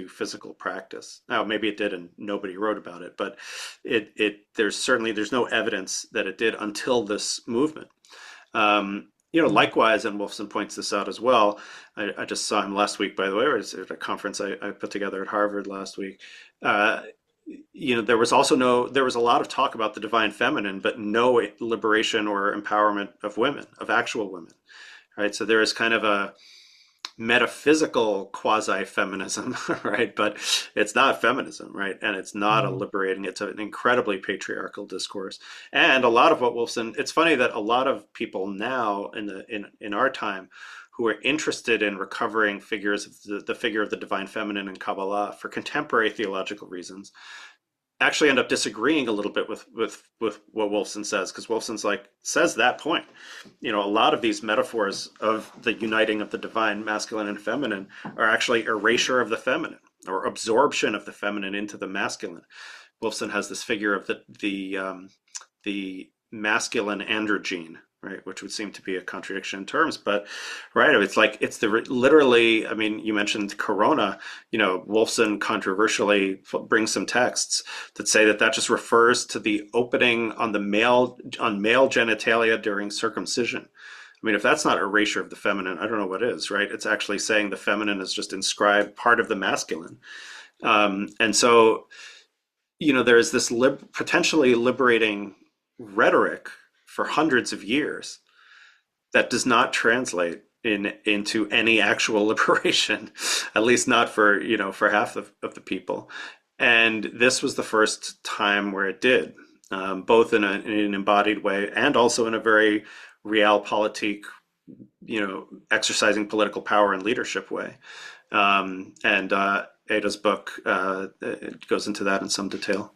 physical practice. Now, maybe it did, and nobody wrote about it, but there's no evidence that it did until this movement. Mm. Likewise, and Wolfson points this out as well. I just saw him last week, by the way, or at a conference I put together at Harvard last week. Uh, there was a lot of talk about the divine feminine, but no liberation or empowerment of women, of actual women. Right. So there is kind of a metaphysical quasi-feminism, right? But it's not feminism, right? And it's not a Mm. liberating, it's an incredibly patriarchal discourse. And a lot of what Wolfson, it's funny that a lot of people now in our time who are interested in recovering figures of the figure of the divine feminine in Kabbalah for contemporary theological reasons, actually end up disagreeing a little bit with what Wolfson says, because Wolfson's like says that point. You know, a lot of these metaphors of the uniting of the divine masculine and feminine are actually erasure of the feminine or absorption of the feminine into the masculine. Wolfson has this figure of the masculine androgyne, right, which would seem to be a contradiction in terms, but right, it's like it's the literally. I mean, you mentioned Corona. You know, Wolfson controversially brings some texts that say that that just refers to the opening on the male genitalia during circumcision. I mean, if that's not erasure of the feminine, I don't know what is, right? It's actually saying the feminine is just inscribed part of the masculine. And so, you know, there's this potentially liberating rhetoric for hundreds of years that does not translate into any actual liberation, at least not for, you know, for half of the people. And this was the first time where it did, both in an embodied way and also in a very realpolitik, you know, exercising political power and leadership way. And Ada's book goes into that in some detail.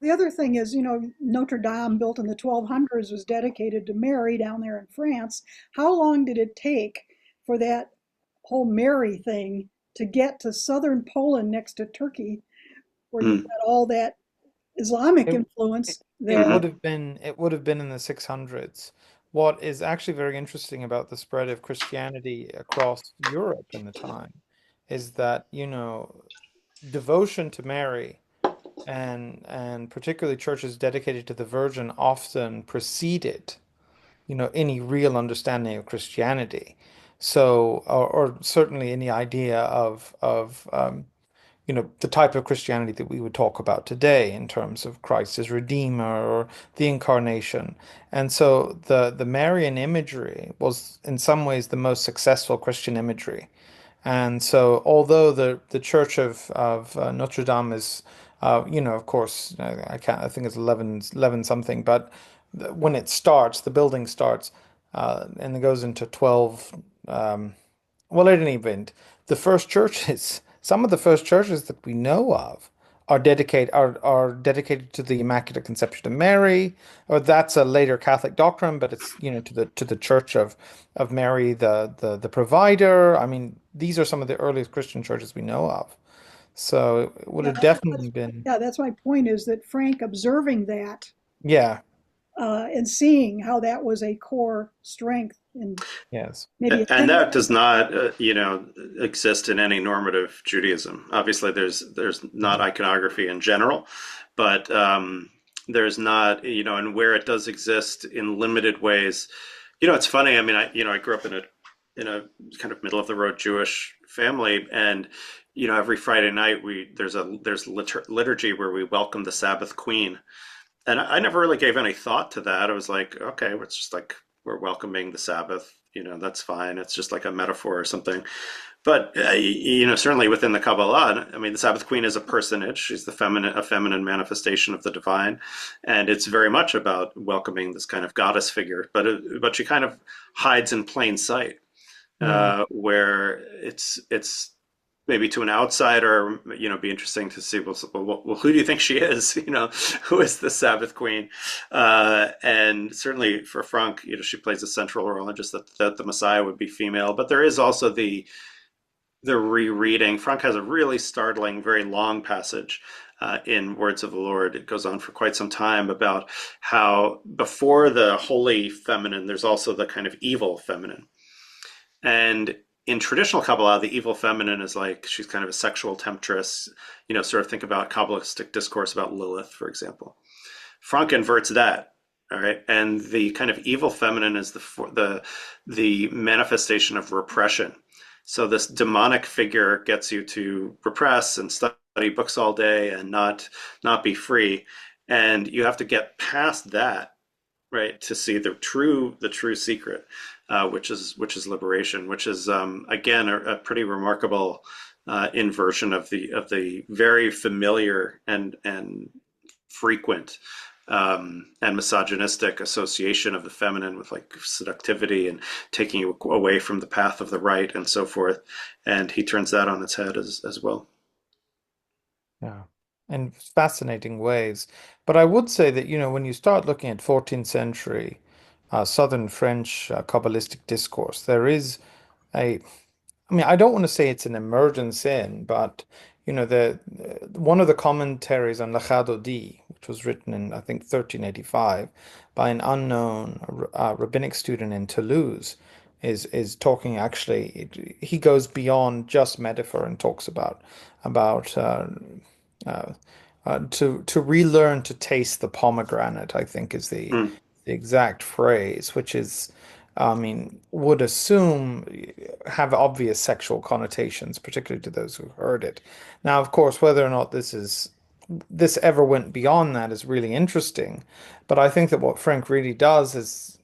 The other thing is, Notre Dame, built in the 1200s, was dedicated to Mary down there in France. How long did it take for that whole Mary thing to get to southern Poland next to Turkey, where you've Mm. got all that Islamic It, influence it there? would have been in the 600s. What is actually very interesting about the spread of Christianity across Europe in the time is that, devotion to Mary and particularly churches dedicated to the Virgin often preceded, any real understanding of Christianity. So, or certainly any idea of the type of Christianity that we would talk about today in terms of Christ as Redeemer or the Incarnation. And so the Marian imagery was in some ways the most successful Christian imagery. And so, although the Church of Notre Dame is, of course, I think it's 11 something, but when it starts, the building starts, and it goes into 12. Well, at any event, the first churches, some of the first churches that we know of, are dedicated to the Immaculate Conception of Mary, or that's a later Catholic doctrine, but it's to the Church of Mary, the provider. I mean, these are some of the earliest Christian churches we know of. So it would Yeah, have definitely been, that's my point, is that Frank observing that, yeah, and seeing how that was a core strength in yes, maybe a And tendency. that does not, you know, exist in any normative Judaism. Obviously, there's not iconography in general, but there's not, you know, and where it does exist in limited ways. You know, it's funny. I mean, I grew up in a kind of middle of the road Jewish family, and you know, every Friday night there's liturgy where we welcome the Sabbath Queen, and I never really gave any thought to that. I was like, okay, it's just like we're welcoming the Sabbath. You know, that's fine. It's just like a metaphor or something. But you know, certainly within the Kabbalah, I mean, the Sabbath Queen is a personage. She's a feminine manifestation of the divine, and it's very much about welcoming this kind of goddess figure. But she kind of hides in plain sight, mm, where it's maybe to an outsider, you know, be interesting to see, well, who do you think she is? You know, who is the Sabbath Queen? And certainly for Frank, you know, she plays a central role in just that the Messiah would be female. But there is also the rereading. Frank has a really startling, very long passage in Words of the Lord. It goes on for quite some time about how before the holy feminine, there's also the kind of evil feminine. And in traditional Kabbalah, the evil feminine is like she's kind of a sexual temptress. You know, sort of think about Kabbalistic discourse about Lilith, for example. Frank inverts that. All right, and the kind of evil feminine is the manifestation of repression. So this demonic figure gets you to repress and study books all day and not be free, and you have to get past that, right, to see the true secret, which is liberation, which is again a pretty remarkable inversion of the very familiar and frequent and misogynistic association of the feminine with like seductivity and taking you away from the path of the right and so forth. And he turns that on its head as well. yeah. in fascinating ways. But I would say that, when you start looking at 14th century Southern French Kabbalistic discourse, there is a I mean, I don't want to say it's an emergence in, but the one of the commentaries on Lachadodi, which was written in I think 1385 by an unknown rabbinic student in Toulouse, is talking actually. He goes beyond just metaphor and talks about uh, to relearn to taste the pomegranate, I think is Mm. the exact phrase, which is, I mean, would assume have obvious sexual connotations, particularly to those who heard it. Now, of course, whether or not this ever went beyond that is really interesting. But I think that what Frank really does is,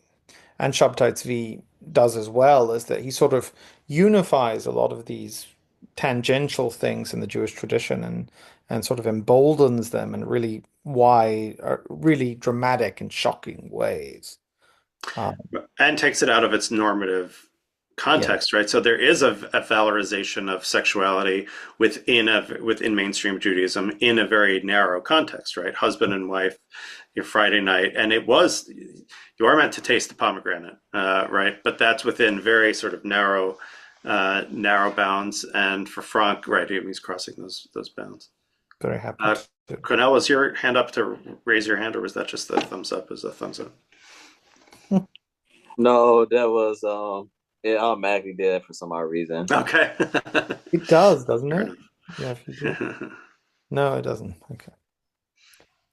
and Shabtai V does as well, is that he sort of unifies a lot of these tangential things in the Jewish tradition and sort of emboldens them in really dramatic and shocking ways. Um, And takes it out of its normative yeah, context, right? So there is a valorization of sexuality within mainstream Judaism in a very narrow context, right? Husband and wife, your Friday night, and you are meant to taste the pomegranate, right? But that's within very sort of narrow bounds. And for Frank, right, he's crossing those bounds. very happy Uh, to. Cornell, was your hand up to raise your hand, or was that just the thumbs up as a thumbs up? No, that was it automatically did it for some odd reason. Okay. It does, doesn't Fair it? Yeah, if you do. enough. No, it doesn't. Okay.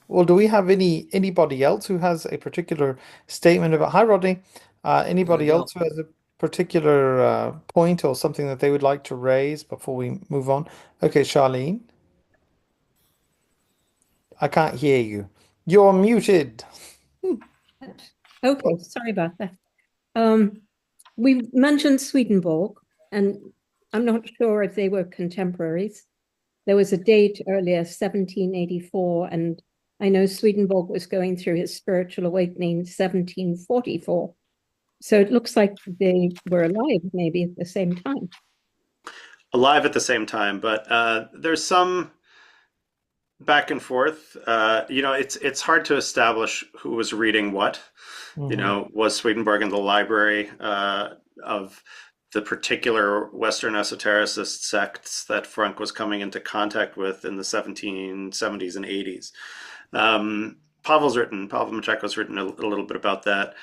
Well, do we have anybody else who has a particular statement about? Hi, Rodney. There we Anybody go. else who has a particular point or something that they would like to raise before we move on? Okay, Charlene, I can't hear you. You're muted. Okay, sorry about that. Um, we mentioned Swedenborg, and I'm not sure if they were contemporaries. There was a date earlier, 1784, and I know Swedenborg was going through his spiritual awakening 1744. So it looks like they were alive maybe at the same time. Alive at the same time, but there's some back and forth. It's hard to establish who was reading what. Hmm. Was Swedenborg in the library of the particular Western esotericist sects that Frank was coming into contact with in the 1770s and 80s? Pavel Macheko's written a little bit about that.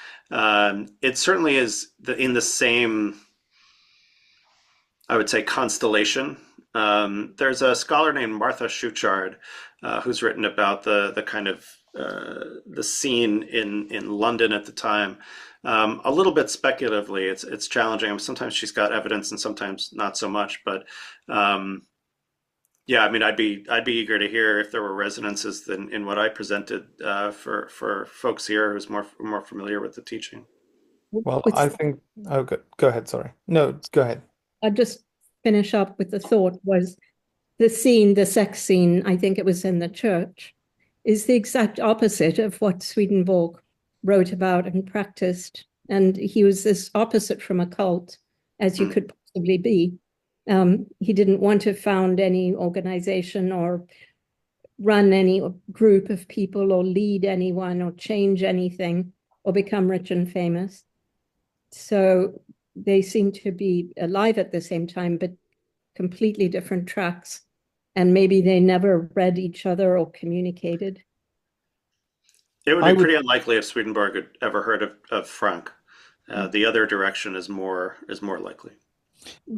It certainly is in the same, I would say, constellation. There's a scholar named Martha Schuchard who's written about the kind of the scene in London at the time. A little bit speculatively, it's challenging. Sometimes she's got evidence, and sometimes not so much. But yeah, I mean, I'd be eager to hear if there were resonances in what I presented for folks here who's more familiar with the teaching. Well, With I think. Oh, go ahead. Sorry. No, go ahead. I'll just finish up with the thought was the scene, the sex scene, I think it was in the church, is the exact opposite of what Swedenborg wrote about and practiced. And he was this opposite from a cult as you could possibly be. He didn't want to found any organization or run any group of people or lead anyone or change anything or become rich and famous. So they seem to be alive at the same time, but completely different tracks. And maybe they never read each other or communicated. It would I be would. pretty unlikely if Swedenborg had ever heard of Frank. The other direction is more likely.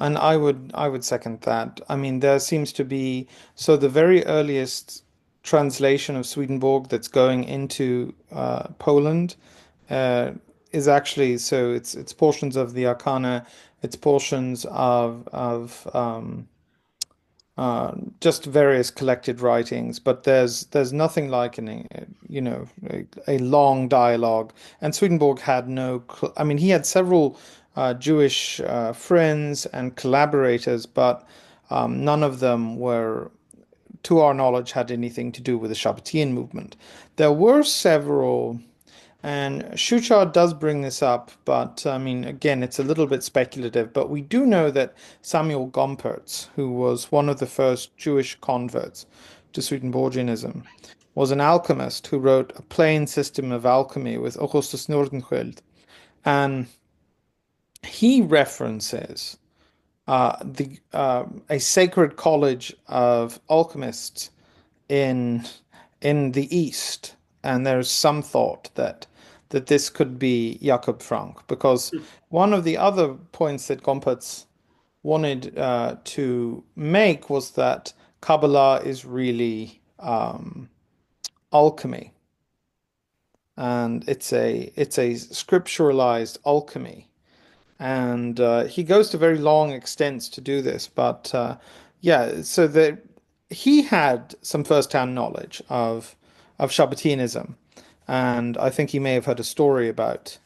And I would second that. I mean, there seems to be so the very earliest translation of Swedenborg that's going into Poland uh, is actually so it's portions of the Arcana, it's portions of just various collected writings, but there's nothing like a long dialogue. And Swedenborg had no, I mean, he had several Jewish friends and collaborators, but none of them were, to our knowledge, had anything to do with the Sabbatean movement. There were several. And Shuchar does bring this up, but I mean, again, it's a little bit speculative. But we do know that Samuel Gompertz, who was one of the first Jewish converts to Swedenborgianism, was an alchemist who wrote a plain system of alchemy with Augustus Nordenskjöld. And he references a sacred college of alchemists in the East, and there's some thought that this could be Jakob Frank, because one of the other points that Gompertz wanted to make was that Kabbalah is really alchemy, and it's a scripturalized alchemy. And he goes to very long extents to do this. But yeah, so that he had some first-hand knowledge of Sabbateanism, and I think he may have heard a story about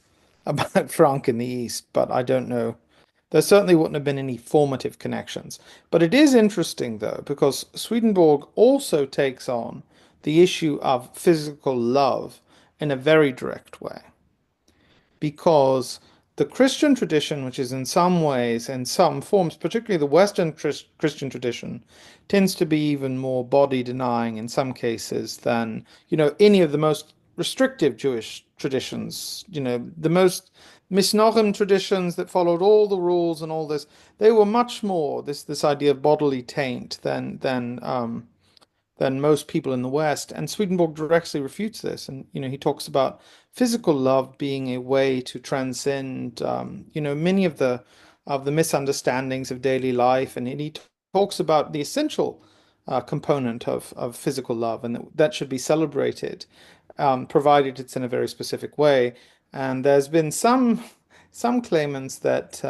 Frank in the East, but I don't know. There certainly wouldn't have been any formative connections. But it is interesting, though, because Swedenborg also takes on the issue of physical love in a very direct way, because the Christian tradition, which is in some ways, in some forms, particularly the Western Christian tradition, tends to be even more body denying in some cases than, any of the most restrictive Jewish traditions, the most Misnachim traditions that followed all the rules and all this. They were much more this idea of bodily taint than most people in the West. And Swedenborg directly refutes this. And, he talks about physical love being a way to transcend, many of the misunderstandings of daily life. And he talks about the essential component of physical love, and that should be celebrated, provided it's in a very specific way. And there's been some claimants that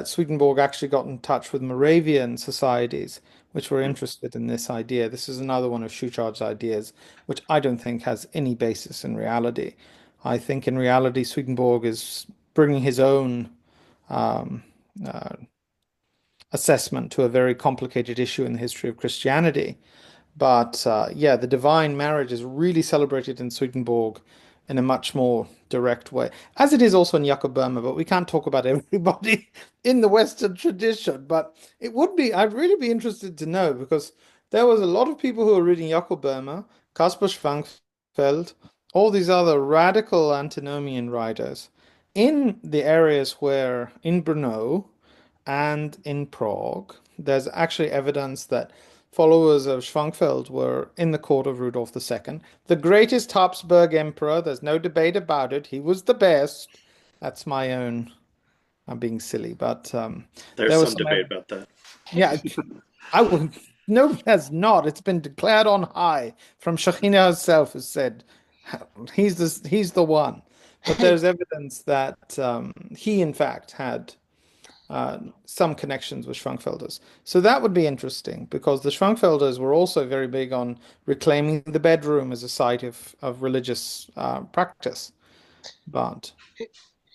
Swedenborg actually got in touch with Moravian societies, which were interested in this idea. This is another one of Schuchart's ideas, which I don't think has any basis in reality. I think in reality, Swedenborg is bringing his own um, uh, assessment to a very complicated issue in the history of Christianity. But yeah, the divine marriage is really celebrated in Swedenborg in a much more direct way, as it is also in Jakob Böhme, but we can't talk about everybody in the Western tradition. But I'd really be interested to know, because there was a lot of people who were reading Jakob Böhme, Caspar Schwankfeld, all these other radical antinomian writers in the areas where, in Brno and in Prague, there's actually evidence that followers of Schwankfeld were in the court of Rudolf II, the greatest Habsburg emperor. There's no debate about it. He was the best. That's my own. I'm being silly, but There's there was some debate about that. Yeah, I would. No, there's not. It's been declared on high from Shekhinah herself, has said he's the one. But there's evidence that he, in fact, had some connections with Schwankfelders. So that would be interesting, because the Schwankfelders were also very big on reclaiming the bedroom as a site of religious practice. But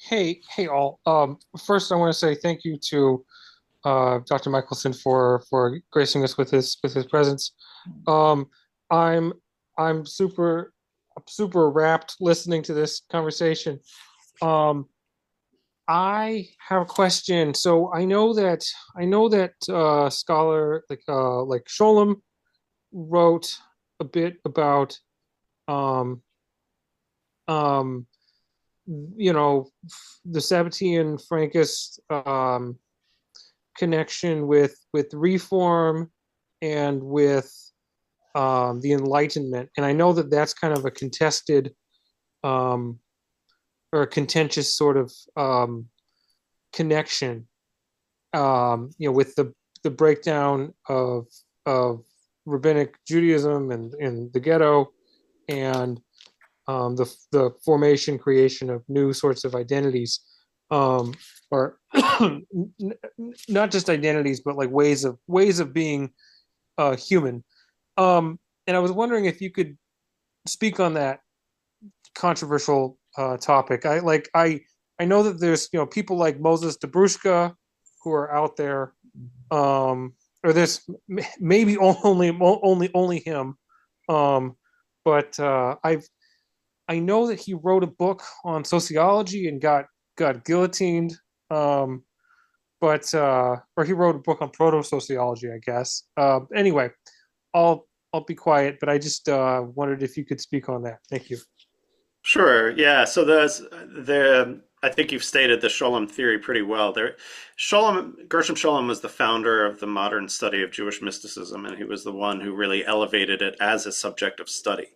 Hey, all. First, I want to say thank you to Dr. Michaelson for gracing us with his presence. Um, I'm I'm super rapt listening to this conversation. Um, I have a question. So I know that scholar like Sholem wrote a bit about um um the Sabbatean Frankist connection with reform and with the Enlightenment, and I know that that's kind of a contested um, or a contentious sort of connection, with the breakdown of rabbinic Judaism and in the ghetto, and the formation, creation of new sorts of identities, or not just identities, but like ways of being human. And I was wondering if you could speak on that controversial topic. I know that there's people like Moses Dabrushka who are out there, or there's maybe only him, but I know that he wrote a book on sociology and got guillotined, but or he wrote a book on proto sociology, I guess. Anyway, I'll I'll be quiet, but I just wondered if you could speak on that. Thank you. Sure. Yeah. So the I think you've stated the Sholem theory pretty well. Gershom Scholem was the founder of the modern study of Jewish mysticism, and he was the one who really elevated it as a subject of study.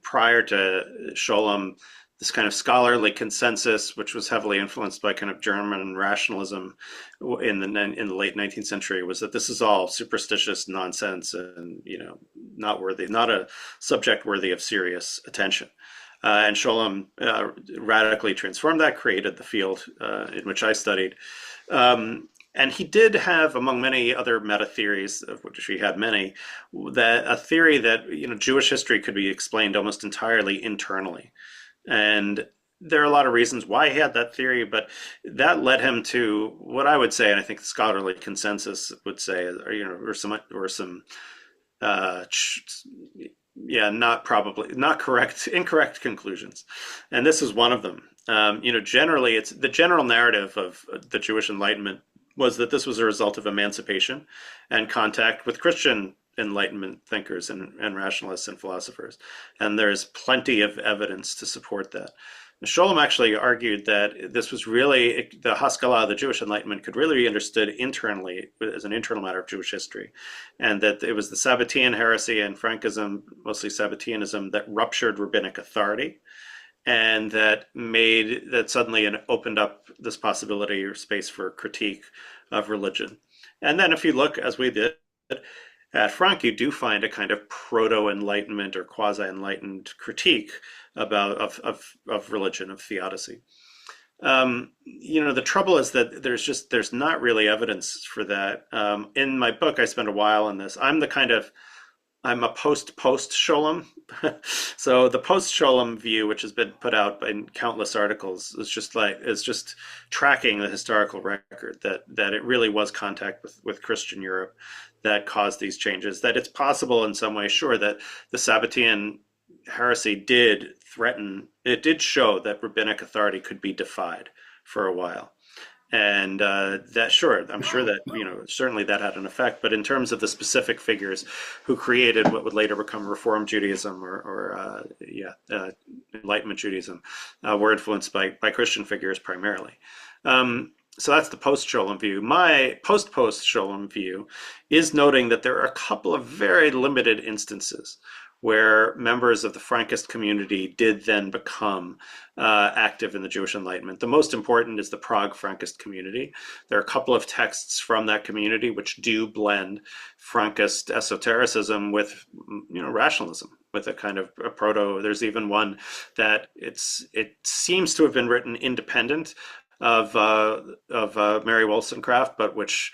Prior to Scholem, this kind of scholarly consensus, which was heavily influenced by kind of German rationalism in the late 19th century, was that this is all superstitious nonsense and not a subject worthy of serious attention. And Scholem radically transformed that, created the field in which I studied. And he did have, among many other meta theories, of which he had many, that a theory that Jewish history could be explained almost entirely internally. And there are a lot of reasons why he had that theory, but that led him to what I would say, and I think the scholarly consensus would say, or some incorrect conclusions, and this is one of them. Generally, it's the general narrative of the Jewish Enlightenment was that this was a result of emancipation and contact with Christian Enlightenment thinkers and rationalists and philosophers, and there's plenty of evidence to support that. Scholem actually argued that this was really the Haskalah, the Jewish Enlightenment, could really be understood internally as an internal matter of Jewish history, and that it was the Sabbatean heresy and Frankism, mostly Sabbateanism, that ruptured rabbinic authority, and that suddenly opened up this possibility or space for critique of religion. And then if you look, as we did, at Frank, you do find a kind of proto-enlightenment or quasi-enlightened critique of religion, of theodicy. The trouble is that there's not really evidence for that. In my book, I spend a while on this. I'm a post Scholem. So the post Scholem view, which has been put out in countless articles, is just tracking the historical record that it really was contact with Christian Europe that caused these changes. That it's possible in some way, sure, that the Sabbatean heresy did show that rabbinic authority could be defied for a while. And I'm sure that, certainly that had an effect. But in terms of the specific figures who created what would later become Reform Judaism or Enlightenment Judaism, were influenced by Christian figures primarily. So that's the post-Scholem view. My post-Scholem view is noting that there are a couple of very limited instances where members of the Frankist community did then become active in the Jewish Enlightenment. The most important is the Prague Frankist community. There are a couple of texts from that community which do blend Frankist esotericism with rationalism, with a kind of a proto. There's even one that it seems to have been written independent of Mary Wollstonecraft, but which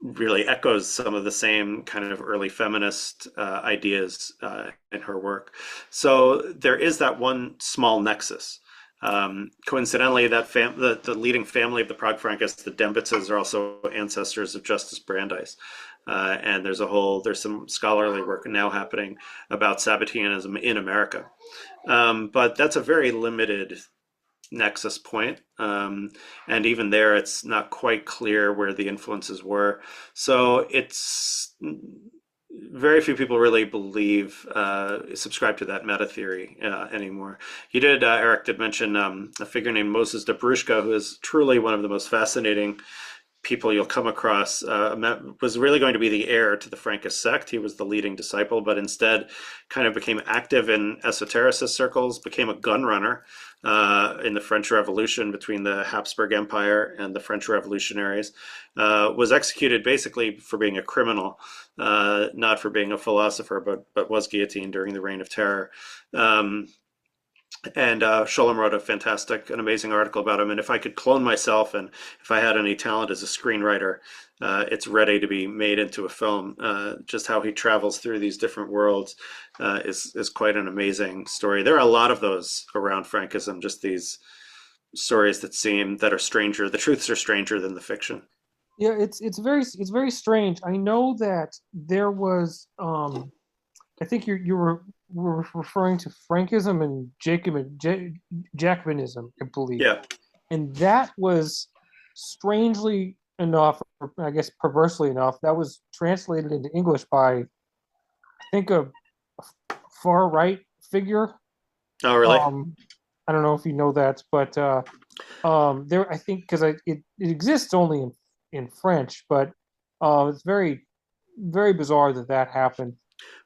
really echoes some of the same kind of early feminist ideas in her work. So there is that one small nexus. Coincidentally, the leading family of the Prague Frankists, the Dembitzes, are also ancestors of Justice Brandeis. And there's some scholarly work now happening about Sabbateanism in America. But that's a very limited nexus point, and even there it's not quite clear where the influences were. So it's very few people really subscribe to that meta theory anymore. Eric did mention a figure named Moses Dobrushka, who is truly one of the most fascinating people you'll come across. Was really going to be the heir to the Frankist sect. He was the leading disciple, but instead kind of became active in esotericist circles, became a gun runner in the French Revolution between the Habsburg Empire and the French revolutionaries, was executed basically for being a criminal, not for being a philosopher, but was guillotined during the Reign of Terror. And Scholem wrote an amazing article about him. And if I could clone myself, and if I had any talent as a screenwriter, it's ready to be made into a film. Just how he travels through these different worlds is quite an amazing story. There are a lot of those around Frankism, just these stories that are stranger. The truths are stranger than the fiction. Yeah, it's very strange. I know that there was I think you were referring to Frankism and Jacobinism, I believe. Yeah. And that was strangely enough, or I guess perversely enough, that was translated into English by think a far right figure. Oh, really? I don't know if you know that, but there I think because it exists only in French, but it's very bizarre that happened.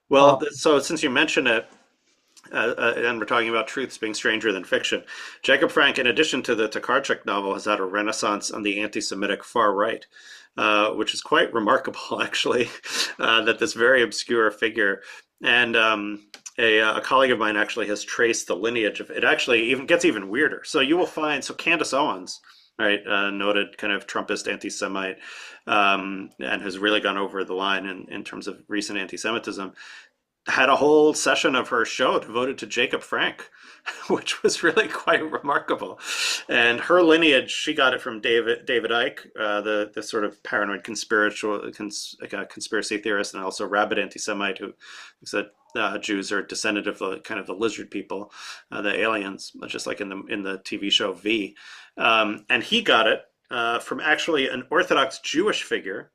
Well, so since you mention it, and we're talking about truths being stranger than fiction, Jacob Frank, in addition to the Tokarczuk novel, has had a renaissance on the anti-Semitic far right, which is quite remarkable, actually, that this very obscure figure and a colleague of mine actually has traced the lineage of it. Actually, even gets even weirder. So you will find Candace Owens, right, noted kind of Trumpist anti-Semite, and has really gone over the line in terms of recent anti-Semitism, had a whole session of her show devoted to Jacob Frank, which was really quite remarkable. And her lineage, she got it from David Icke, the sort of paranoid conspiracy theorist, and also rabid anti-Semite who said Jews are descendant of the kind of the lizard people, the aliens, just like in the TV show V. And he got it from actually an Orthodox Jewish figure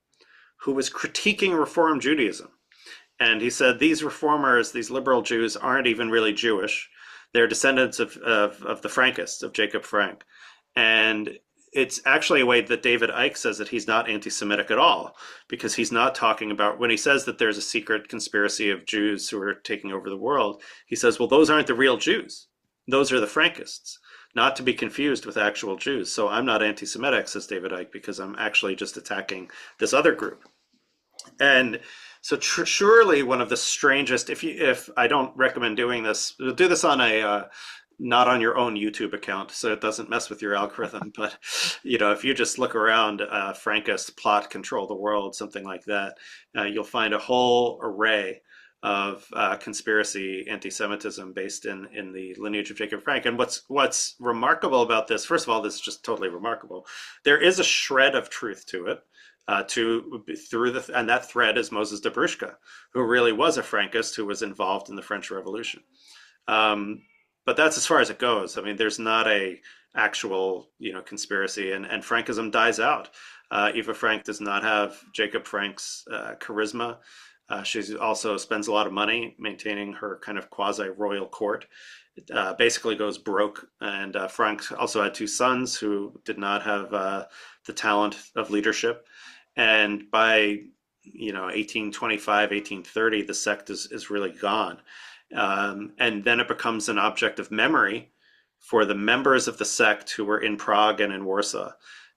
who was critiquing Reform Judaism. And he said these reformers, these liberal Jews, aren't even really Jewish. They're descendants of the Frankists, of Jacob Frank. And it's actually a way that David Icke says that he's not anti-Semitic at all, because he's not talking about, when he says that there's a secret conspiracy of Jews who are taking over the world, he says, well, those aren't the real Jews. Those are the Frankists, not to be confused with actual Jews. So I'm not anti-Semitic, says David Icke, because I'm actually just attacking this other group. And so surely one of the strangest, if I don't recommend doing this, do this on a not on your own YouTube account, so it doesn't mess with your algorithm. But if you just look around, Frankist plot control the world, something like that, you'll find a whole array of conspiracy anti-Semitism based in the lineage of Jacob Frank. And what's remarkable about this, first of all, this is just totally remarkable. There is a shred of truth to it. And that thread is Moses de Bruschka, who really was a Frankist who was involved in the French Revolution. But that's as far as it goes. I mean, there's not a actual conspiracy, and Frankism dies out. Eva Frank does not have Jacob Frank's charisma. She also spends a lot of money maintaining her kind of quasi-royal court. It basically goes broke. And Frank also had two sons who did not have the talent of leadership. And by 1825, 1830, the sect is really gone. And then it becomes an object of memory for the members of the sect who were in Prague and in Warsaw.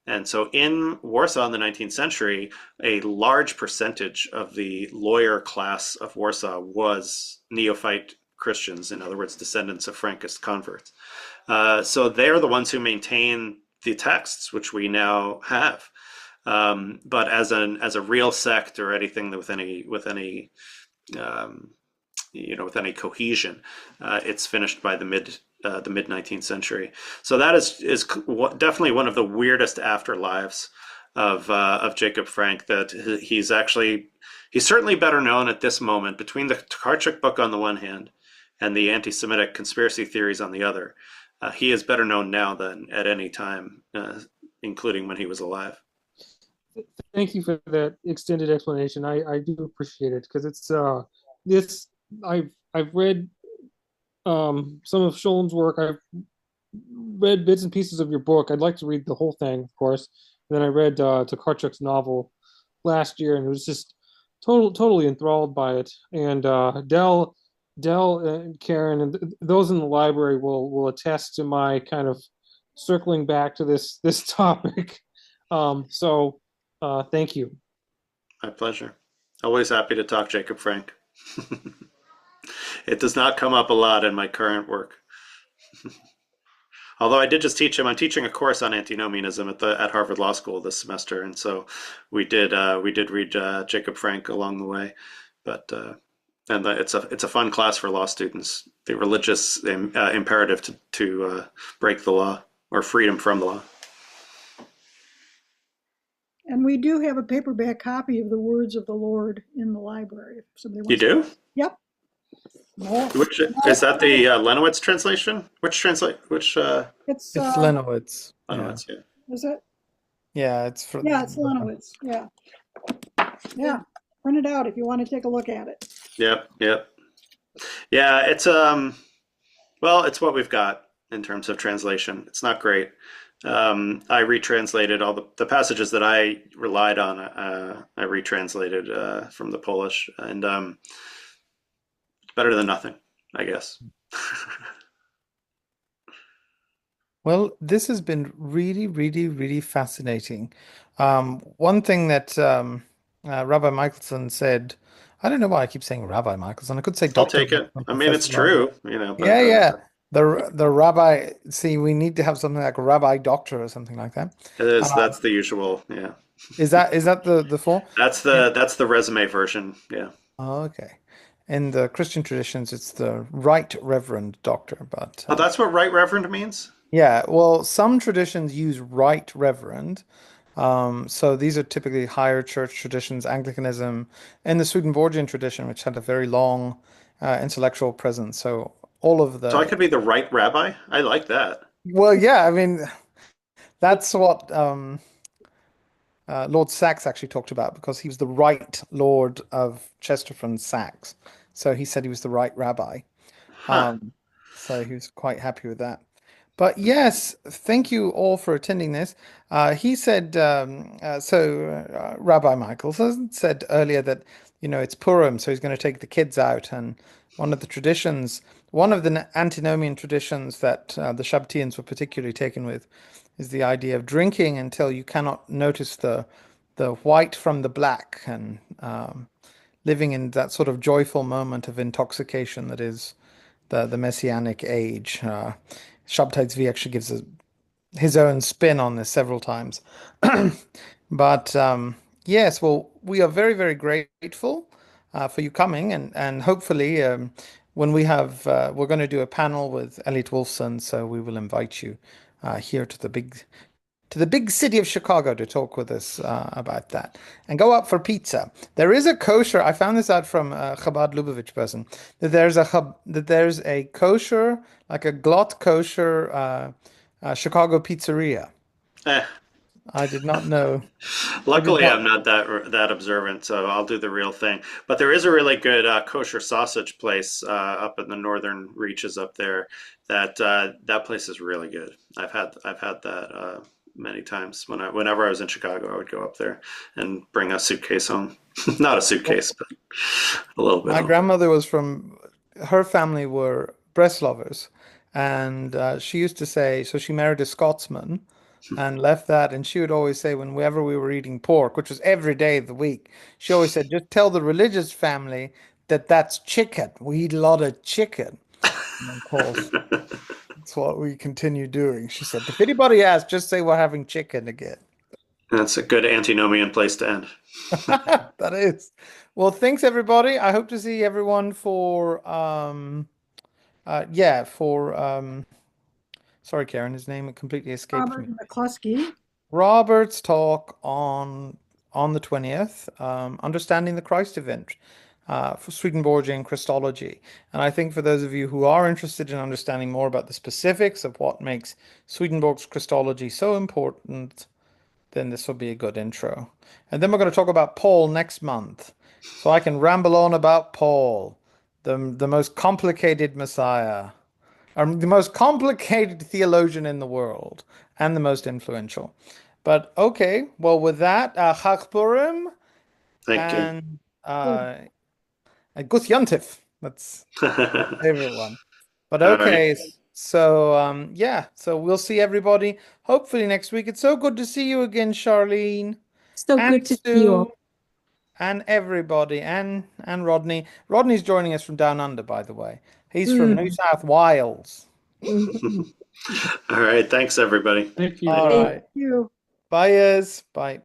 And so in Warsaw in the 19th century, a large percentage of the lawyer class of Warsaw was neophyte Christians, in other words, descendants of Frankist converts. So they're the ones who maintain the texts, which we now have. But as a real sect or anything with any cohesion, it's finished by the mid 19th century. So that is definitely one of the weirdest afterlives of Jacob Frank. That he's certainly better known at this moment, between the Tokarczuk book on the one hand and the anti-Semitic conspiracy theories on the other. He is better known now than at any time, including when he was alive. Thank you for that extended explanation. I do appreciate it, because it's I've read some of Schoen's work. I've read bits and pieces of your book. I'd like to read the whole thing, of course. And then I read Tokarczuk's novel last year, and it was just totally enthralled by it. And Dell and Karen and those in the library will attest to my kind of circling back to this topic. So thank you. My pleasure. Always happy to talk Jacob Frank. It does not come up a lot in my current work. Although I did just teach him. I'm teaching a course on antinomianism at Harvard Law School this semester, and so we did read Jacob Frank along the way. But it's a fun class for law students. The religious imperative to break the law, or freedom from the law. And we do have a paperback copy of the Words of the Lord in the library. If somebody wants You do? Yep. No, Which is that the Lenowitz translation? Which it's It's Lenowitz. Lenowitz, yeah. Is it? Yeah, it's Yeah, it's Lenowitz. Yeah. Print it out if you want to take a look at it. Yep, yep. Yeah, it's what we've got in terms of translation. It's not great. I retranslated all the passages that I relied on. I retranslated from the Polish, and better than nothing, I guess. Well, this has been really, really, really fascinating. One thing that Rabbi Michaelson said, I don't know why I keep saying Rabbi Michaelson. I could say I'll Dr. take it. Michaelson, I mean, it's Professor Michaelson. true, Yeah, but yeah. The rabbi, see, we need to have something like Rabbi Doctor or something like that. it is. Uh, That's the usual. Yeah, is that the full? Yeah. that's the resume version. Yeah. Oh, okay. In the Christian traditions, it's the Right Reverend Doctor, but Oh, that's what right reverend means? yeah, well, some traditions use Right Reverend. So these are typically higher church traditions, Anglicanism, and the Swedenborgian tradition, which had a very long intellectual presence. So all of So I the, could be the right rabbi? I like that. well, yeah, I mean, that's what Lord Saxe actually talked about because he was the right Lord of Chesterfield Saxe. So he said he was the right rabbi. Huh. Um, so he was quite happy with that. But yes, thank you all for attending this. He said, Rabbi Michaelson said earlier that, it's Purim, so he's going to take the kids out. And one of the traditions, one of the antinomian traditions that the Sabbateans were particularly taken with is the idea of drinking until you cannot notice the white from the black and living in that sort of joyful moment of intoxication that is the Messianic age. Shabtai Tzvi actually gives his own spin on this several times. But yes, well, we are very, very grateful for you coming, and hopefully, when we're going to do a panel with Elliot Wolfson, so we will invite you here to the big city of Chicago to talk with us about that. And go out for pizza. There is a kosher. I found this out from a Chabad Lubavitch person that there's a kosher, like a glot kosher Chicago pizzeria. Eh. I did not know. I did Luckily, not. I'm not that observant, so I'll do the real thing. But there is a really good kosher sausage place up in the northern reaches up there. That place is really good. I've had that many times. Whenever I was in Chicago, I would go up there and bring a suitcase home. Not a suitcase, but a little bit My home. grandmother was from. Her family were Breslovers, and she used to say. So she married a Scotsman and left that. And she would always say, whenever we were eating pork, which was every day of the week, she always said, just tell the religious family that that's chicken. We eat a lot of chicken. And of course, that's what we continue doing. She said, if anybody asks, just say we're having chicken again. That's a good antinomian place to end. That is. Well, thanks everybody. I hope to see everyone for sorry, Karen, his name completely escaped Robert me. McCluskey. Robert's talk on the 20th, Understanding the Christ Event, for Swedenborgian Christology. And I think for those of you who are interested in understanding more about the specifics of what makes Swedenborg's Christology so important, then this will be a good intro. And then we're going to talk about Paul next month. So I can ramble on about Paul, the most complicated Messiah, the most complicated theologian in the world, and the most influential. But okay, well, with that, Chag Purim Thank you. and Guth Yontif. That's my favorite one. But All right. okay, so yeah, so we'll see everybody hopefully next week. It's so good to see you again, Charlene So and good to see you Sue all. and everybody and Rodney. Rodney's joining us from down under, by the way. He's from New South Wales. Mhm. All right. Thanks, everybody. Thank you. All Thank right. You. Bye. Bye.